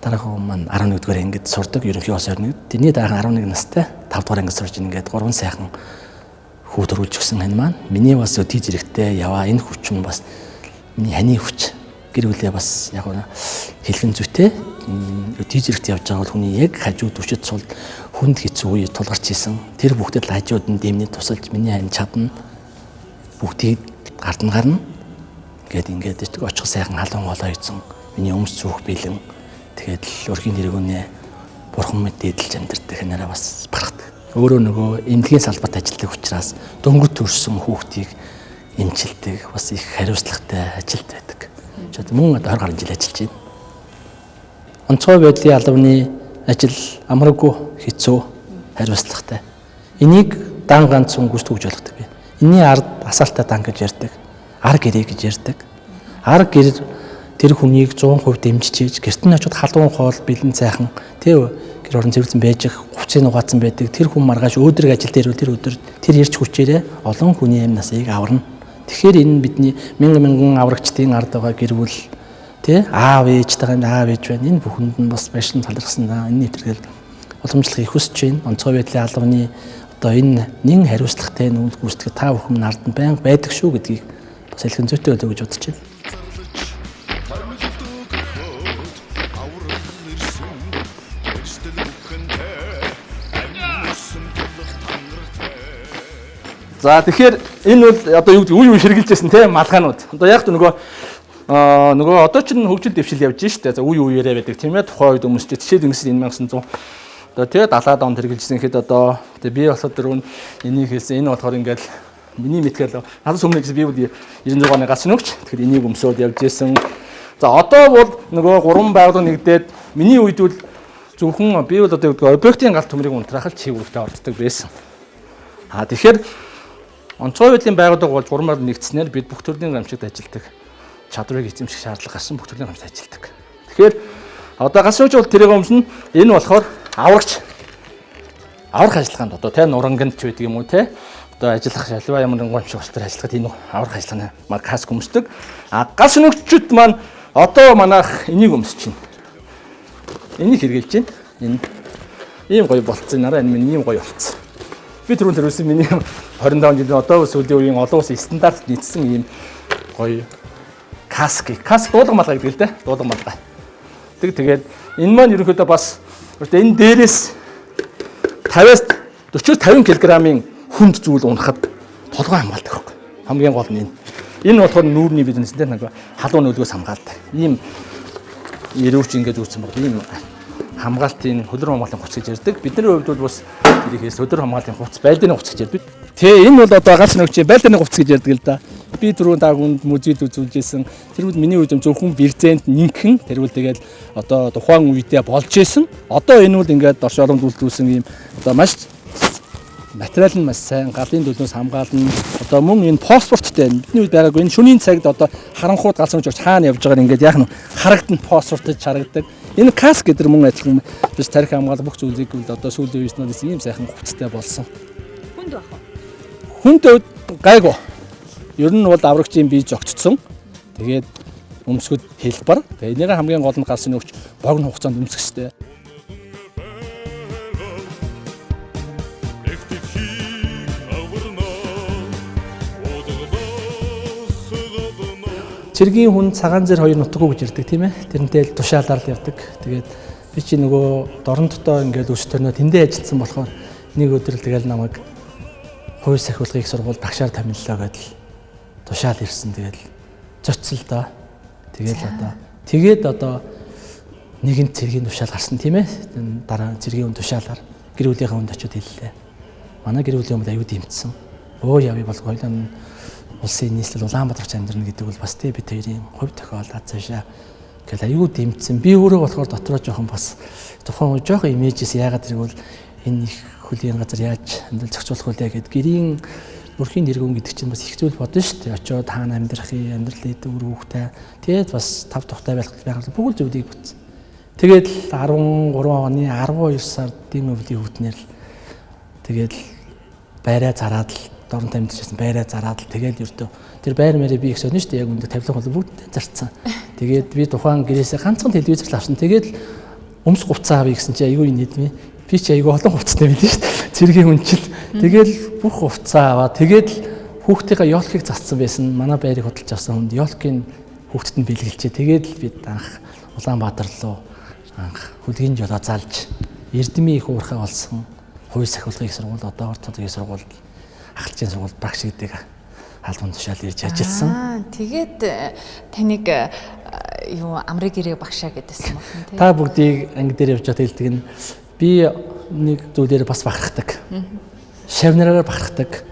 дараах хүү маань 11-р ангид сурдаг ерөнхий ос орныг. Тэний дараахан 11 настай 5-р ангид сурж ингээд 3 сайхан хүү төрүүлж өгсөн хэн маань миний бас өдий зэрэгтэй яваа энэ хүч нь бас миний ханы хүч гэр бүлээ бас яг хэлхэн зүйтэй өдий зэрэгт явж байгаа бол хүний яг хажууд өчөд сул хүнд хэцүү үе тулгарч исэн тэр бүгдэд хажууд нь дэмний тусалж миний хань чадна бүгдийг гарна ингээд очих сайхан халуун голоо ийцэн миний өмс зүөх бэлэн тэгээд л өрхийн нэргүүнээ бурхан мэд дээдэлж амьдэрдэг хэнээрээ бас барахдаг. Өөрөө нөгөө эмнэлгийн салбарт ажилладаг учраас дөнгөж төрсэн хүүхдийг эмчилдэг бас их хариуцлагатай ажилд байдаг. Жод мөн 20 гаруй жил ажиллаж байна. Онцгой байдлын албаны ажил амраггүй хэцүү хариуцлагатай. Энийг дан ганцхан гүйцэтгэж болгодог би. Энийний ард асаалтаа дан гэж ярьдаг. Ар гэрээ гэж ярьдаг. Ар гэр тэр хүнийг 100% дэмжиж гэрт нь очиод халуун хоол бэлэн сайхан тэр гэр орон цэвэрсэн байж хувцсыг нугаацсан байдаг. Тэр хүн маргааш өөдрөг ажил дээр тэр өдөр тэр ирж хүчээрээ олон хүний амь насыг аварна. Тэгэхээр энэ бидний мянган аврагчдын ард байгаа гэр бүл тий аав ээжтэйгээ аав ээж байна. Энэ бүхэнд нь бас байшин талархсан да. Энэ нэвтрэл уламжлах их хүсэж байна. Онцгой байдлын албаны одоо энэ нэн хариуцлагатай нүд гүйцэтгэх та бүхэн ард нь байнга байдаг шүү гэдгийг бас хэлхэн зүйтэй болоо гэж бодож байна. За тэгэхээр энэ бол одоо юу гэдэг үе ширгэлжсэн тийм малгаанууд. Одоо яг нөгөө одоо ч хөгжил дэвшил явж штэ. За үе үеэрээ байдаг тийм ээ. Тухайн үед хүмүүс жишээ ингэсэн 1900 одоо тэгээ 70-аад онд хэрэгжилсэн гэхэд одоо би болохоор дөрөв энийг хэлсэн. Энэ болохоор ингээд миний мэдгээл надад өмнө би 96 оны гас нөгч. Тэгэхээр энийг өмсөд явж исэн. За одоо бол нөгөө 3 байгууллага нэгдээд миний үед бол зөвхөн би бол одоо объектын галт төмрийг унтраахал чиг үргэлтэй орддог байсан. Тэгэхээр онцгой байдлын байгууллага болж 3-аар нэгдснээр бид бүх төрлийн гамшигт ажилладаг. Чадварыг эзэмших шаардлага гарсан бүх төрлийн гамшигт ажилладаг. Тэгэхээр одоо гасрууч бол тэрийг өмснө. Энэ болохоор аврагч. Аврах ажиллагаанд одоо тэ нуранганд ч байдаг юм уу тэ. Одоо ажиллах шалва ямар нэгэн гомшиг болтор ажиллахад энэ аврах ажиллагааны каск өмсдөг. Гас нөгчд маань одоо манайх энийг өмсөж байна. Энийг хэрэгжилж байна. Энэ ийм гоё болцсон. Нараа энэ минь ийм гоё болцсон. Би түрүүн төрүүлсэн миний 25 жилийн одоо сүүлийн үеийн олон улсын стандарт нийцсэн ийм гоё каск дуулга малгай гэдэг л дээ. Дуулга малгай. Тэгээд энэ маань ерөнхийдөө бас энэ дээрээс 50-аас 40-50 кг-ийн хүнд зүйл унахад толгой хамгаалдаг байхгүй. хамгийн гол нь энэ болохоор нүүрний бизнес дээр нэг халуун нөлгөөс хамгаалдаг. Ийм эрүүч ингэж үүссэн бол ийм хамгаалтын хөдөр хамгаалтын хувц гэж ярьдаг. Бидний хувьд бол бас тэрийхээс хөдөр хамгаалтын хувц, байлдааны хувц гэж ярьдаг. Тэгээ энэ бол одоо ганц нэг чи байлдааны хувц гэж ярьдаг л да. Би түрүүн даагунд музейд үзүүлжсэн. Тэр үед миний үед зөвхөн бирзент нинхэн тэрвэл тэгээд одоо тухайн үедээ болж исэн. Одоо энэ бол ингээд дорш оромд үйлдвүүлсэн ийм одоо маш материал нь маш сайн, галын төлнөөс хамгаална. Одоо мөн энэ фосфорттэй бидний үед байгаагүй энэ шөнийн цагт одоо харанхууд галсан гэж хаана явж байгааг ингээд яах нь харагдана, фосфортж харагдаг. Энэ каск гэдэг мөн адилхан биш тарих хамгаалах бүх зүйлийг бол одоо сүүлийн үеийнээс ийм сайхан хувцастай болсон. Хүнд бах уу? Хүнд гайгүй. Ер нь бол аврагчийн бие зогцсон. Тэгээд өмсгөд хэлбэр. Тэгээд энийг хамгийн гол нь гарсан нөгч богино хугацаанд өмсөх хэрэгтэй. Цэргийн хүн цагаан зэр хоёр нутггүй гэж ярьдаг тийм ээ. Тэрнтэй л тушаалаар л явдаг. Тэгээд би чи нөгөө дорн дотоо ингээд өс төрнөө тэндээ ажилласан болохоор нэг өдөр л тэгэл намайг хувь сахиулгын их сургууль багшаар томиллоо гэдэл тушаал ирсэн. Тэгэл зоцсон л доо. Тэгээд одоо нэгэн цэргийн тушаал гарсан тийм ээ. Дараа цэргийн хүн тушаалаар гэр бүлийнхээ хүнд очиод хэллээ. Манай гэр бүлийн хүмүүс аюу дэмжсэн. Өө явъя болго хоёлаа улсын нийслэл Улаанбаатарч амьдрна гэдэг бол бас тий бид хоёрын хувь тохиолдол цаашаа гэл аюу дэмжсэн. Би өөрөө болохоор дотроо жоохон бас тухайн жоохон имижээс яагаад гэвэл энэ их хөлийн газар яаж амьдрал зохицуулах вэ гэдэг гэрийн өрхийн нэргэн гэдэг чинь бас их зүйл бодно шүү дээ. Очоод хаана амьдрахын амьдралын өр хүүхтэй тэгээд бас тав тухтай байх бүгд зүйлийг бүтсэн. Тэгээд 13 оны 12 сарын өвлийн хүүтнэр л тэгээд байраа зараад л дорн тамирчсан байраа зараад л тэгээд ердөө тэр байр мэрээ би их сонин шүү дээ. Яг өндөр тавилан бол бүгд зарцсан. Тэгээд би тухайн гэрээсээ ганцхан телевизээр л авсан. Тэгээд өмс хувцас авъя гэсэн чи айгүй нийтмээ. Би чи айгүй олон хувцастай байдсан шүү дээ. Цэргийн хүн чил. Тэгээд бүх хувцас аваа. Тэгээд хүүхдийнхээ ёолкийг зассан байсан. Манай байрыг хөдөлж авсан хүнд ёолкийг хүүхдэд нь бэлгэлчээ. Тэгээд л бид анх Улаанбаатар руу анх хүлгийн жолоо залж Эрдэмийн их уурхай болсон хувь сахиулгын их сургууль одоо ортодын их сургууль ахлагчийн сургууль багш гэдэг албан тушаал ирж ажилласан. Тэгээд таныг юу амрын гэрээ багшаа гэдсэн юм тий. Та бүгдийг анги дээр явж байгаа хэлдэг нь би нэг зүйлээр бас бахархдаг. Шавнараар бахархдаг.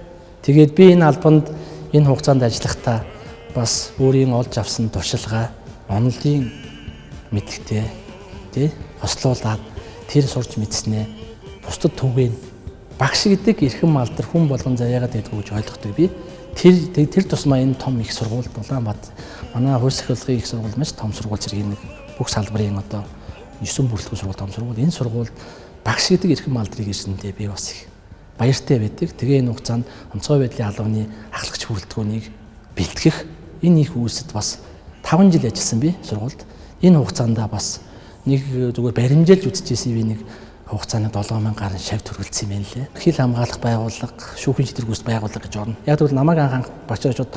Тэгээд би энэ албанд энэ хугацаанд ажиллахдаа бас өөрийн олж авсан туршилгаа, онолын мэдлэгтэй тий хослуулаад тэр сурч мэдснээ бусдад түгээн багш гэдэг эрхэм малдар хүн болгон заяагаад байдгүй гэж ойлгодог би. Тэр тусмаа энэ том их сургуульд Улаанбаатар манай хувь сахиулгын их сургууль маш том сургууль зэргийн нэг бүх салбарын одоо 9 бүрэлдэхүүн сургууль том сургууль. Энэ сургуульд багш гэдэг эрхэм малдрыг ирсэндээ би бас их баяртай байдаг. Тэгээ энэ хугацаанд онцгой байдлын албаны ахлагч бүрэлдэхүүнийг бэлтгэх энэ их үйлсэд бас 5 жил ажилласан би сургуульд. Энэ хугацаанд бас нэг зүгээр баримжилж үзчихсэн би нэг хугацааны 7000 гаруй шав төрүүлсэн юм лээ. Хил хамгаалах байгууллага, шүүхийн шийдвэргүйц байгууллага гэж орно. Яг тэгвэл намайг анх багшаачууд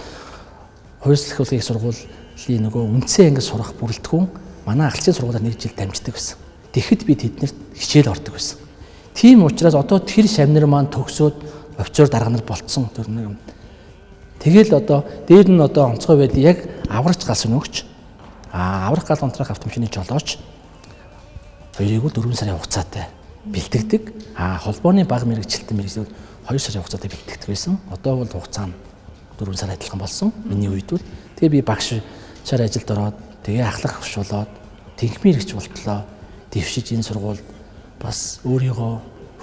хувь сахиулгын сургуулийн нөгөө үндсэн ангид сурах бүрэлдэхүүн манай ахлагчийн сургуулиар нэг жил дамждаг байсан. Тэгэхэд би тэднэрт хичээл ордог байсан. Тийм учраас одоо тэр шавнар маань төгсөөд офицер дарга нар болцсон төрнө юм. Тэгэл одоо дээр нь одоо онцгой байдлыг яг аврагч галс өгч аврах гал онтрах автомашины жолооч 2-4 сарын хугацаатай бэлтгэдэг. Холбооны баг мэрэгчлэлтэн мэрэгчлүүд 2 сарын хугацаатай бэлтгэдэг байсан. Одоо бол хугацаа нь 4 сар адилхан болсон. Миний үед бол тэгээ би багшаар ажилд ороод тэгээ ахлах хвшуулаад тэнхмийн хэрэгч болтлоо. Дэвшиж энэ сургуульд бас өөрийгөө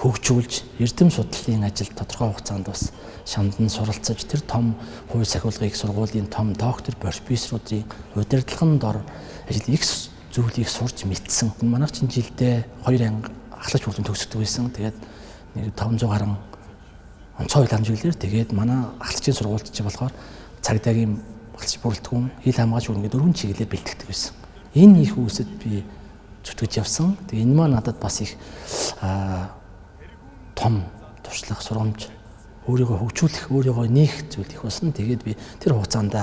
хөгжүүлж эрдэм судлалын ажил тодорхой хугацаанд бас шамдан суралцаж тэр том хувь сахиулгын их сургуулийн том доктор профессоруудын удирдлагын дор ажил их зүйлийг сурч мэдсэн. Манайх чинь жилдээ 2 анги ахлагч бүрдэн төгсдөг байсан. Тэгээд нэг 500 гаруй онцгой ламжиглэр тэгээд манай ахлагчийн сургуульд чи болохоор цагдаагийн ахлагч бүрэлдэхүүн, хил хамгаалж үрнэ гэдэг 4 чиглэлээр бэлтгэдэг байсан. Энэ их үүсэд би зүтгэж явсан. Тэгээд энэ маань надад бас их том туршлага, сургамж, өөрийгөө хөгжүүлэх, өөрийгөө нээх зүйл их болсон. Тэгээд би тэр хугацаанд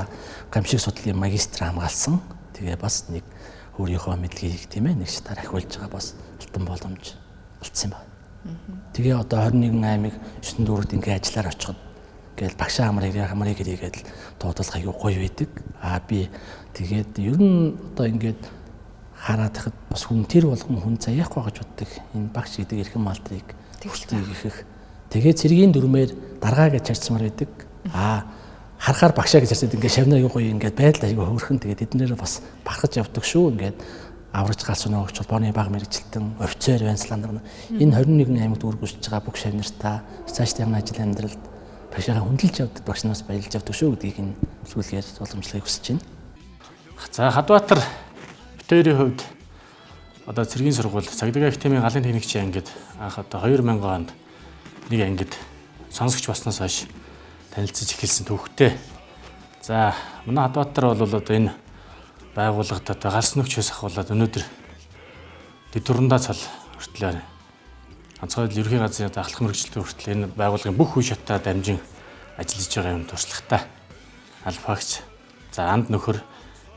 гамшиг судлалын магистр хамгаалсан. Тэгээ бас нэг өөрийнхөө мэдлэгийг тийм ээ нэг шатаар ахиулж байгаа бас алтан боломж олцсон юм байна. Тэгээ одоо 21 аймаг 94-д ингээ ажиллаар очиход Гээл багшаа хамрыг ирээгээл дуудлах аягүй гоё байдаг. Би тэгээд ер нь одоо ингээд хараад хахад бас хүн тэр болгон хүн заяахгүй гэж боддог. Энэ багш гэдэг эрхэм малдрыг хүртийг ихэх. Тэгээд цэргийн дүрмээр даргаа гэж чарчмаар байдаг. Харахаар багшаа гэж харсад ингээд шавнаа аягүй гоё ингээд байдал аягүй хөөрхөн. Тэгээд эднэрээ бас бахархаж явдаг шүү. Ингээд аврагч галс өнөөгч холбооны баг мэрэгчлэн офицер Венсланд нар энэ 21 аймагт үргэлжлэж байгаа бүх шавнартаа цаашдын явна ажил амьдралд багшаа хүндэлж явдаг багш нараас баярлж явдаг шүү гэдгийг энэ сүлгээр уламжлахыг хүсэж байна. За Хадбаатар битээрийн хувьд одоо цэргийн сургууль Цагдаагийн академийн галын техникчийн ангид анх одоо 2000 онд нэг ангид сонсогч баснаас хойш танилцж эхэлсэн түүхтэй. За манай Хадбаатар бол одоо энэ байгууллагад одоо галс нөгчөөс ахуулаад өнөөдөр дэдурандаа цал хүртлээр онцгой ерхий газрын ахлах мэрэгчлэлтийн хүртэл энэ байгууллагын бүх үе шатаа дамжин ажиллаж байгаа юм туршлагатай. Алфагч. За анд нөхөр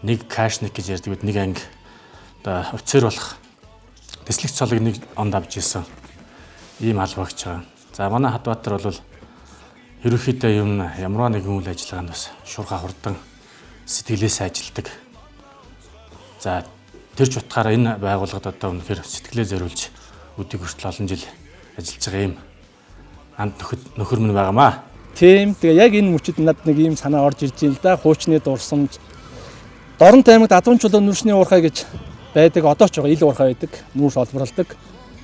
нэг кашник гэж ярьдаг нэг анги одоо офицер болох дэслэгч цолыг нэг онд авч ирсэн. Ийм албагч байгаа. За манай Хадбаатар бол ерөнхийдөө юм ямар нэгэн үйл ажиллагаанд бас шуурга хурдан сэтгэлээсээ ажилдаг. За тэр ч утгаараа энэ байгууллагад одоо үнэхээр сэтгэлээ зориулж өдийг хүртэл олон жил ажиллаж байгаа юм анд нөхөр мөн байгаамаа. Тийм. Тэгээ яг энэ мөчид надад нэг ийм санаа орж ирж байна л да. Хуучны дурсамж. Дорнот аймагт Адуун чулуун нүрсний уурхай гэж байдаг. Одоо ч байгаа ил уурхай байдаг. Нүрс олборлдог.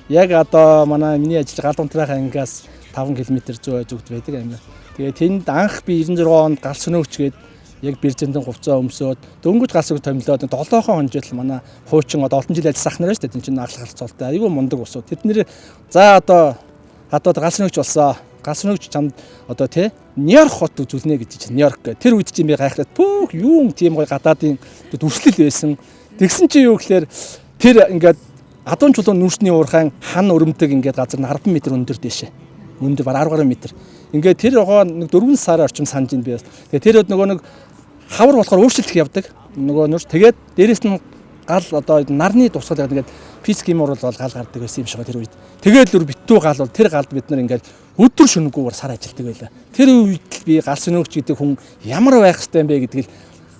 Яг одоо миний ажил гал унтраах ангиас 5 км зөө зүгт байдаг аймаг. Тэгээ тэнд анх би 96 онд галс өнөөгч гээд яг бирзэндэн хувцаа өмсөөд дөнгөж галс өг томилоод 7 хонжил манай хуучин одоо олон жил ажилласан ах нар шүү дээ. Тэн чинь аглах харцуултай. Айгүй мундаг усууд. Тэднэр за одоо хадууд галс өнөөгч болсон. Галс өнөөгч чамд одоо Нью-Йорк хот үзүүлнэ гэж чинь Нью-Йорк гэх. Тэр үед чинь би гайхаад пүүх юу тийм гоё гадаадын дүрслэл байсан. Тэгсэн чинь юу гэхээр тэр ингээд Адуун чулуун нүрсний уурхайн хан өрөмдөг ингээд газар нь 10 м өндөр дэшээ. Өндөр бар 10 м. Ингээд тэр огоо нэг 4 сарын орчим санаж ин би. Тэгээ тэр нөгөө нэг хавар болохоор өөрчлөлт явдаг. Нөгөө нүрс тэгээд дээрэс нь гал одоо нарны тусгал ингээд физикийн бол гал гардаг байсан юм шиг тэр үед. Тэгээд л битүү гал бол тэр галд бид нар ингээд өдөр шөнөггүйгээр сар ажилтдаг байлаа. Тэр үед би галс өнөөгч гэдэг хүн ямар байх хэвтэй юм бэ гэдгийг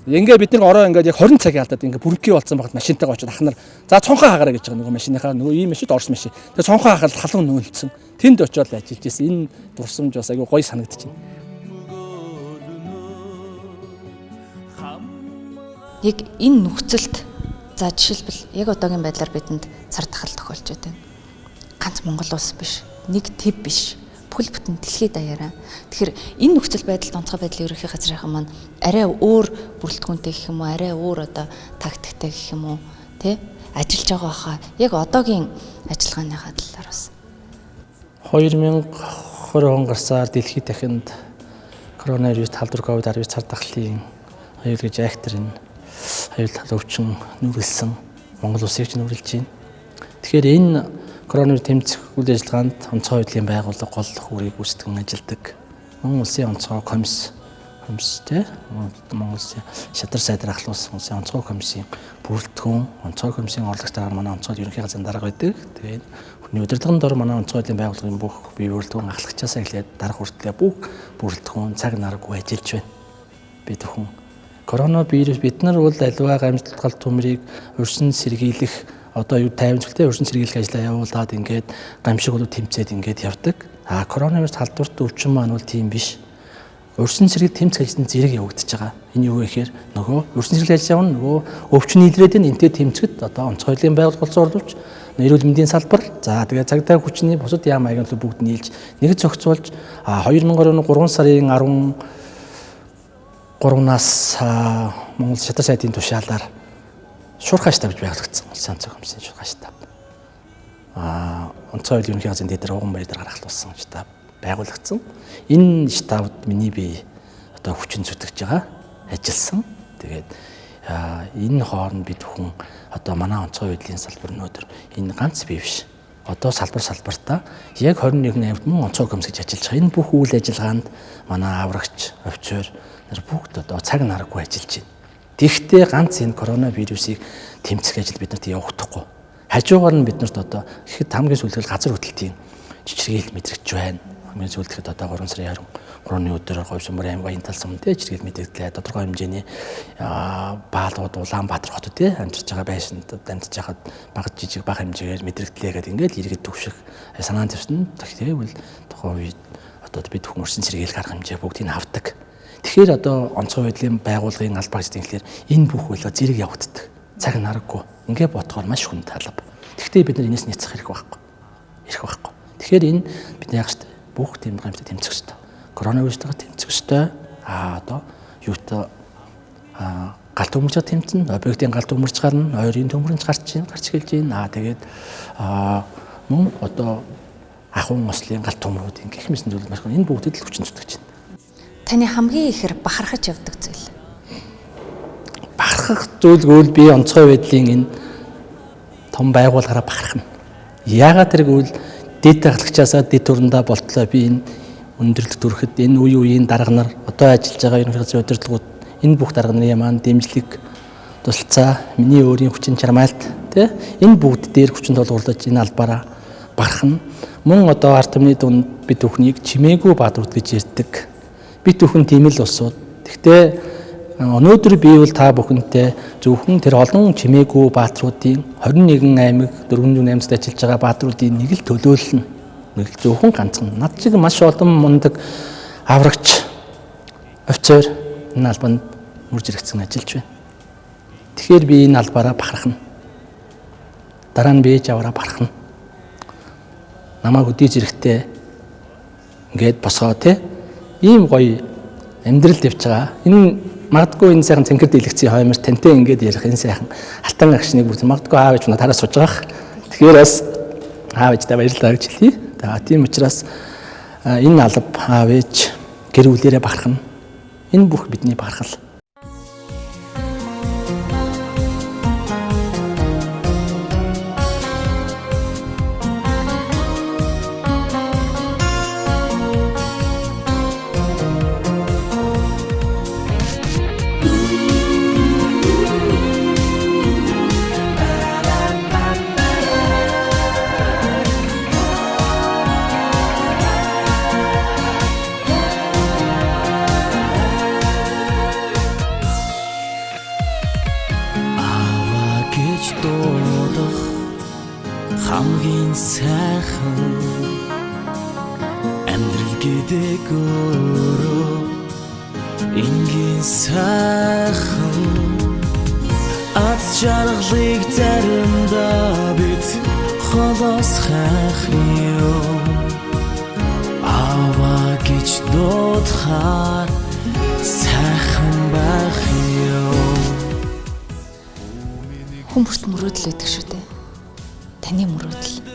ингээ бид нар ороо ингээд яг 20 цагийн алдаад ингээ бүрэнхий болсон багт машинтайгаа очиод ах нар за цонхоо хаагаарай гэж байгаа нөгөө машиныхаа нөгөө ийм машин орс машин. Тэгээ цонхоо хаахад халуун нөөлцсөн. Тэнд очиод ажиллаж байсан. Энэ дурсамж бас айгүй гоё санагдаж байна. Яг энэ нөхцөлд за жишээлбэл яг одоогийн байдлаар бидэнд цар тахал тохиолж байна. Ганц Монгол улс биш, нэг төв биш. Бүхэл бүтэн дэлхийд даяараа. Тэгэхээр энэ нөхцөл байдалд онцгой байдлын ерөнхий газрынхан маань арай өөр бүрэлдэхүүнтэй гэх юм уу, арай өөр одоо тактиктэй гэх юм уу, ажиллаж байгаа хаа. Яг одоогийн ажиллагааныхаа талаар бас 2020 он гарсаар дэлхийд дахинд коронавирус талбар COVID-19 цар тахлын аюул гэж акторын аюул тал өвчин нүрэлсэн Монгол улсыг ч нүрэлж байна. Тэгэхээр энэ коронавирус тэмцэх үйл ажиллагаанд онцгой байдлын байгууллага гол хүрийг үүсгэн ажилладаг. Монгол улсын онцгой комисс Монгол улсын шадар сайдар ахлуулсан улсын онцгой комиссийн бүрэлдэхүүн, онцгой комиссийн орлогчдаар манай онцгой ерөнхий газрын дарга байдаг. Тэгээд хүний удирдлагын дор манай онцгой байдлын байгууллагын бүх бие бүрэлдэхүүн ахлагчаасаа эхлээд дарга хүртлээр бүх бүрэлдэхүүн цаг наргүй ажиллаж байна. Би зөвхөн коронавирус бид нар бол аливаа гамжилтгал төмрийг урьсан сэргийлэх одоо юу 50-тэй урьсан сэргийлэх ажлаа явуулаад ингээд гамшиг болов тэмцээд ингээд явдаг. Коронавирус халдварт өвчин маань бол тийм биш. Урьсан сэргийл тэмцэх ажлын зэрэг явагдаж байгаа. Энэ юу гэхээр нөгөө урьсан сэргийл ажил явна нөгөө өвчин нийлрээд энтэй тэмцэхэд одоо онцгой байдлын байгууллага болцоорлуулж эрүүл мэндийн салбар за тэгээ цагдаа хүчний бусад яам аяганлыг бүгд нийлж нэг зохицуулж 2020 3 сарын 13-наас Монгол шатар сайдын тушаалаар шуурхай штаб байгуулагдсан. Улсын онцгой комиссийн шуурхай штаб. Онцгой байдлын ерөнхий газрын дээр уган баяраар гаргалтуулсан штаб байгуулагдсан. Энэ штабд миний би одоо хүчин зүтгэж байгаа ажилласан. Тэгээд энэ хооронд бид бүхэн одоо манай онцгой байдлын салбар өнөөдөр энэ ганц бий биш. Одоо салбартаа яг 21 аймагт мөн онцгой комисс гэж ажиллаж байгаа. Энэ бүх үйл ажиллагаанд манай аврагч, офицер нар бүгд одоо цаг наргүй ажиллаж байна. Тэгэхдээ ганц энэ коронавирусыг тэмцэх ажил биднэрт явагдахгүй. Хажуугаар нь биднэрт одоо ихэд хамгийн сүүлдэл газар хөдлөлтийн жижигэл мэдрэгч байна. Хамгийн зөвлөдөд одоо 3 сарын 23-ны өдөр Говьсонбор аймаг Баянтал сум чиргэл мэдээлэлээ тодорхой хэмжээний баалууд Улаанбаатар хотод амьдарч байгаа байшинд амьдарч байхад баг жижиг бага хэмжээгээр мэдрэгдлээ гэдэг ингээд иргэд төвших санаан тавьсан. Тэгвэл тухайн үед одоо бид бүхэн өрсөн сэргийлэх арга хэмжээ бүгдийг авдаг. Тэгэхээр одоо онцгой байдлын байгууллагын албаар хэлэхээр энэ бүх үйлдэл зэрэг явагддаг. Цаг нараггүй. Ингээд бодохоор маш хүнд талб. Гэхдээ бид нар энэс няцах хэрэг байхгүй. Тэгэхээр энэ бид яг ч бүх тийм гамшиг тэмцэх ёстой. Коронавирустайгаа тэмцэх ёстой. Одоо юутай галт төмөрч тэмцэн, объектын галт төмөрч гарна, ойрын төмөрч гарч эхэлж байна. Тэгээд мөн одоо ахуйн ослын галт төмрүүд гэх мэт зүйл маш энэ бүгдэд л хүчин зүтгэж байна. Таны хамгийн ихээр бахархаж явдаг зүйл. Бахархах зүйлгүүл би онцгой байдлын энэ том байгууллагаараа бахархна. Яагаад тэргүүл дэд ахлагчаасаа дэд төрөндөө болтлоо би энэ өндөрлөлт төрөхөд энэ үеийн дарга нар одоо ажиллаж байгаа ерөнхий газрын удирдлагууд энэ бүх дарга нарын маань дэмжлэг тусалцаа миний өөрийн хүчин чармайлт тий энэ бүгд дээр хүчин толгуурлаж энэ албаараа бахархна. Мөн одоо ард түмний дунд бид бүхнийг чимээгүй баатарууд гэж ярьдаг. Бид бүхэн тийм л усууд. Гэхдээ өнөөдөр би бол та бүхэнтэй зөвхөн тэр олон чимээгүй баатруудын 21 аймаг 408-д ажиллаж байгаа баатруудын нэг л төлөөлнө. Нэг л зөвхөн ганцхан. Над шиг маш олон мундаг аврагч офицер энэ албанд мөр зэрэгцэн ажиллаж байна. Тэгэхээр би энэ албаараа бахархна. Дараа нь бийж аваараа бахархна. Намайг өдий зэрэгтэй ингээд босгоо те ийм гоё амьдрал тавьж байгаа. Энэ магадгүй энэ сайхан цэнхэр дэлгэцийн хоймор тантай ингээд ярих энэ сайхан алтан агшныг бүр магадгүй аав ээж надаараа сууж байгаа. Тэгэхээр бас аав ээжтэй баярлалаа гэж хэлье. Тийм учраас энэ алба аав ээж гэр бүлээрээ бахархна. Энэ бүх бидний бахархал. хамгийн сайхан амьдрал гэдэг өөрөө энгийн сайхан аз жаргалыг заримдаа бид холоос хайх юм аваа гэж дуудахаар сайхан байх юм Хүмүүст мөрөөдөл өгдөг шүү дээ. Таны мөрөөдөл.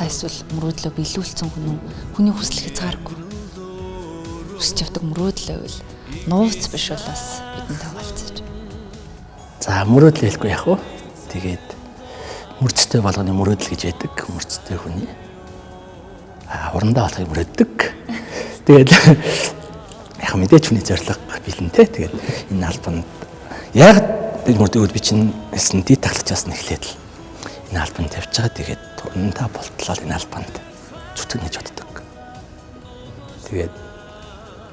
Та эсвэл мөрөөдлөө биелүүлсэн хүн үү? Хүний хүсэл хязгааргүй. Хүсэж явдаг мөрөөдөл байвал нууц биш бол бас бидэнтэй хаваалцаж. За мөрөөдөл хэлэхгүй яах вэ? Тэгээд мөрцтэй болгоны мөрөөдөл гэж байдаг. Мөрцтэй хүний хурандаа болохыг мөрөөддөг. Тэгээд яг мэдээч хүний зорилго бэлэнтэй. Тэгээд энэ албанд яг бид мөрдөгд би чинь хэлсэн дид тахлагчаас нь эхлээд л энэ албанд тавьж байгаа. Тэгээд турнаа болтлоо энэ албанд зүтгэн гэж боддог. Тэгээд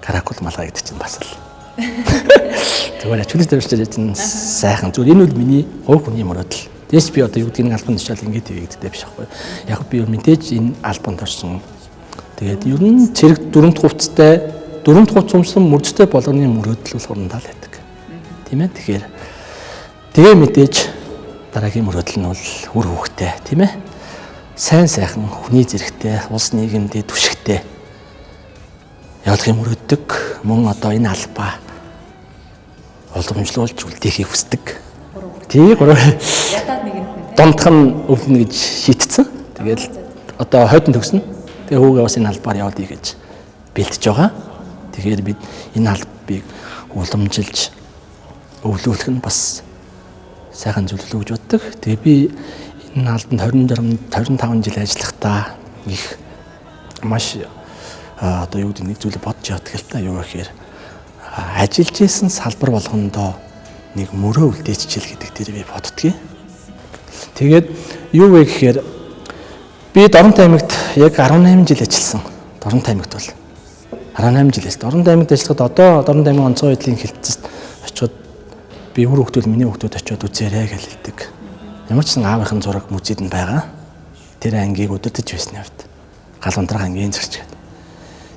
каракул малгай гэдэг чинь бас л зүгээр чөлөөт төрчтэй чинь сайхан зүгээр энэ бол миний хувь хүний мөрөөдөл. Дээс би одоо юу гэдгийг албанд тушаал ингэж хийгддэг биш байхгүй. Яг би мэдээж энэ албанд орсон. Тэгээд ер нь цэрэг дөрөвд хувцас өмсөн мөрдөстэй болгоны мөрөөдөл бол хурандаа л байдаг. Тийм ээ. Тэгэхээр тэгээ мэдээж дараагийн мөрөөдөл нь бол үр хөвгтэй тийм ээ. Сайн сайхан хүний зэрэгтэй улс нийгэмдээ түшигтэй явуулахыг мөрөөддөг. Мөн одоо энэ албаа уламжлуулж үлдээхийг хүсдэг. Тий гурав ядаад нэгэнтэн дундх нь өвлөнө гэж шийдсэн. Тэгээд одоо хойдон төгснө. Тэгээ хүүгээ бас энэ албаар явуулъя гэж бэлтэж байгаа. Тэгэхээр бид энэ албыг уламжилж өвлүүлэх нь бас сайхан зөвлөлөө гэж боддог. Тэгээ би энэ албанд 25 жил ажиллахдаа их маш одоо юу гэдэг нэг зүйлийг бодож явдаг л та юу гэхээр ажиллаж исэн салбар болгондоо нэг мөрөө үлдээчихэл гэдэг дээр би боддгийг. Тэгээд юу вэ гэхээр би Дорнот аймагт яг 18 жил ажилласан. Дорн аймагт бол 18 жилээс Дорн аймагт ажиллахад одоо Дорн аймгийн онцгой байдлын хилцэст очиод би өөр хүүхдүүд миний хүүхдүүд очиод үзээрэй гэж хэлдэг. Ямар ч сан аавынхын зураг музейд нь байгаа. Тэр ангийг удирдах байсны хувьд гал унтраах ангийн зарч гэдэг.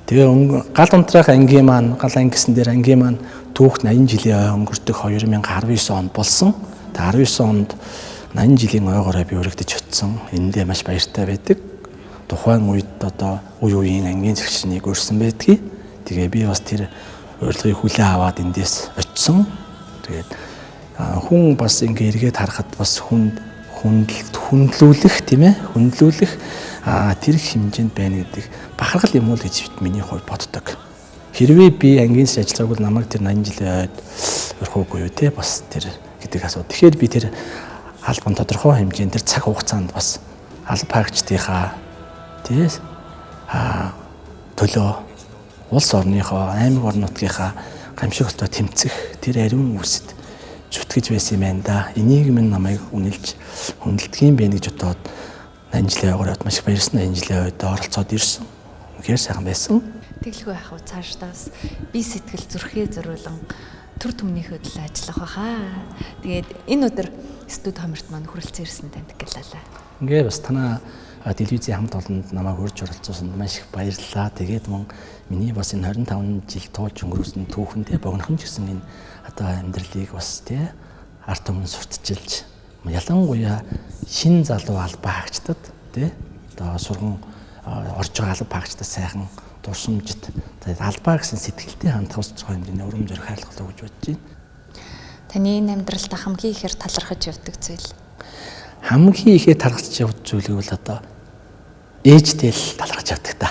Тэгээ гал унтраах ангийн маань гал ангисан дээр ангийн маань түүх 80 жилийн өнгөрдөг 2019 онд болсон. Тэгээ 19 онд 80 жилийн ойгоороо би өргөдөж очсон. Эндээ маш баяртай байдаг. Тухайн үед одоо үе үеийн ангийн зэрэгчнийг өрсөн байдгийг. Тэгээ би бас тэр урилгыг хүлээн аваад эндээс очсон. Тэгээд хүн бас ингээ эргээд харахад бас хүндлүүлэх тийм ээ хүндлүүлэх тэр хэмжээнд байна гэдэг бахархал юм уу гэж миний хувьд боддог. Хэрвээ би ангийн ажиллагааг бол намайг тэр 80 жилийн ойд өрхөөгүй юу те бас тэр гэдэг асуу. Тэгэхээр би тэр албан тодорхой хэмжээнд тэр цаг хугацаанд бас алба хаагчдынхаа тий төлөө улс орныхоо аймаг орон нутгийнхаа гамшигтоо тэмцэх тэр ариун үсэд зүтгэж байсан юм байна да. Энийг минь намайг үнэлж хүндэлдэг юм байна гэж бодоод 80 жилийн ойгоор маш их баярсан 80 жилийн ойд оролцоод ирсэн. Үнэхээр сайхан байсан. Тэглгүй яах вэ цаашдаас би сэтгэл зүрхээ зориулан төр төмнийхөө төлөө ажиллах байхаа. Тэгээд энэ өдөр студ хамарт маань хүрэлцэн ирсэн танд гэлээ. Ингээ бас танаа телевизийн хамт олонд намайг урьж оролцуулсанд маш их баярлалаа. Тэгээд миний бас энэ 25 жил туулж өнгөрөөсөн түүхэндээ богинохон ч гэсэн энэ одоо амьдралыг бас тий арт өмнө сурталчилж ялангуяа шин залуу албаа хаагчдад тий одоо сурган орж байгаа албаа хаагчдад сайхан дурсамжит тэгээд албаа гэсэн сэтгэлтэй хандах ус зохион хэмжээний урам зориг хайрлах гэж бодож байна. Таны энэ амьдралд хамгийн ихээр талархаж явдаг зүйл. Хамгийн ихээр талархаж явдаг зүйл бол одоо ээжтэй л талархаж явдаг та.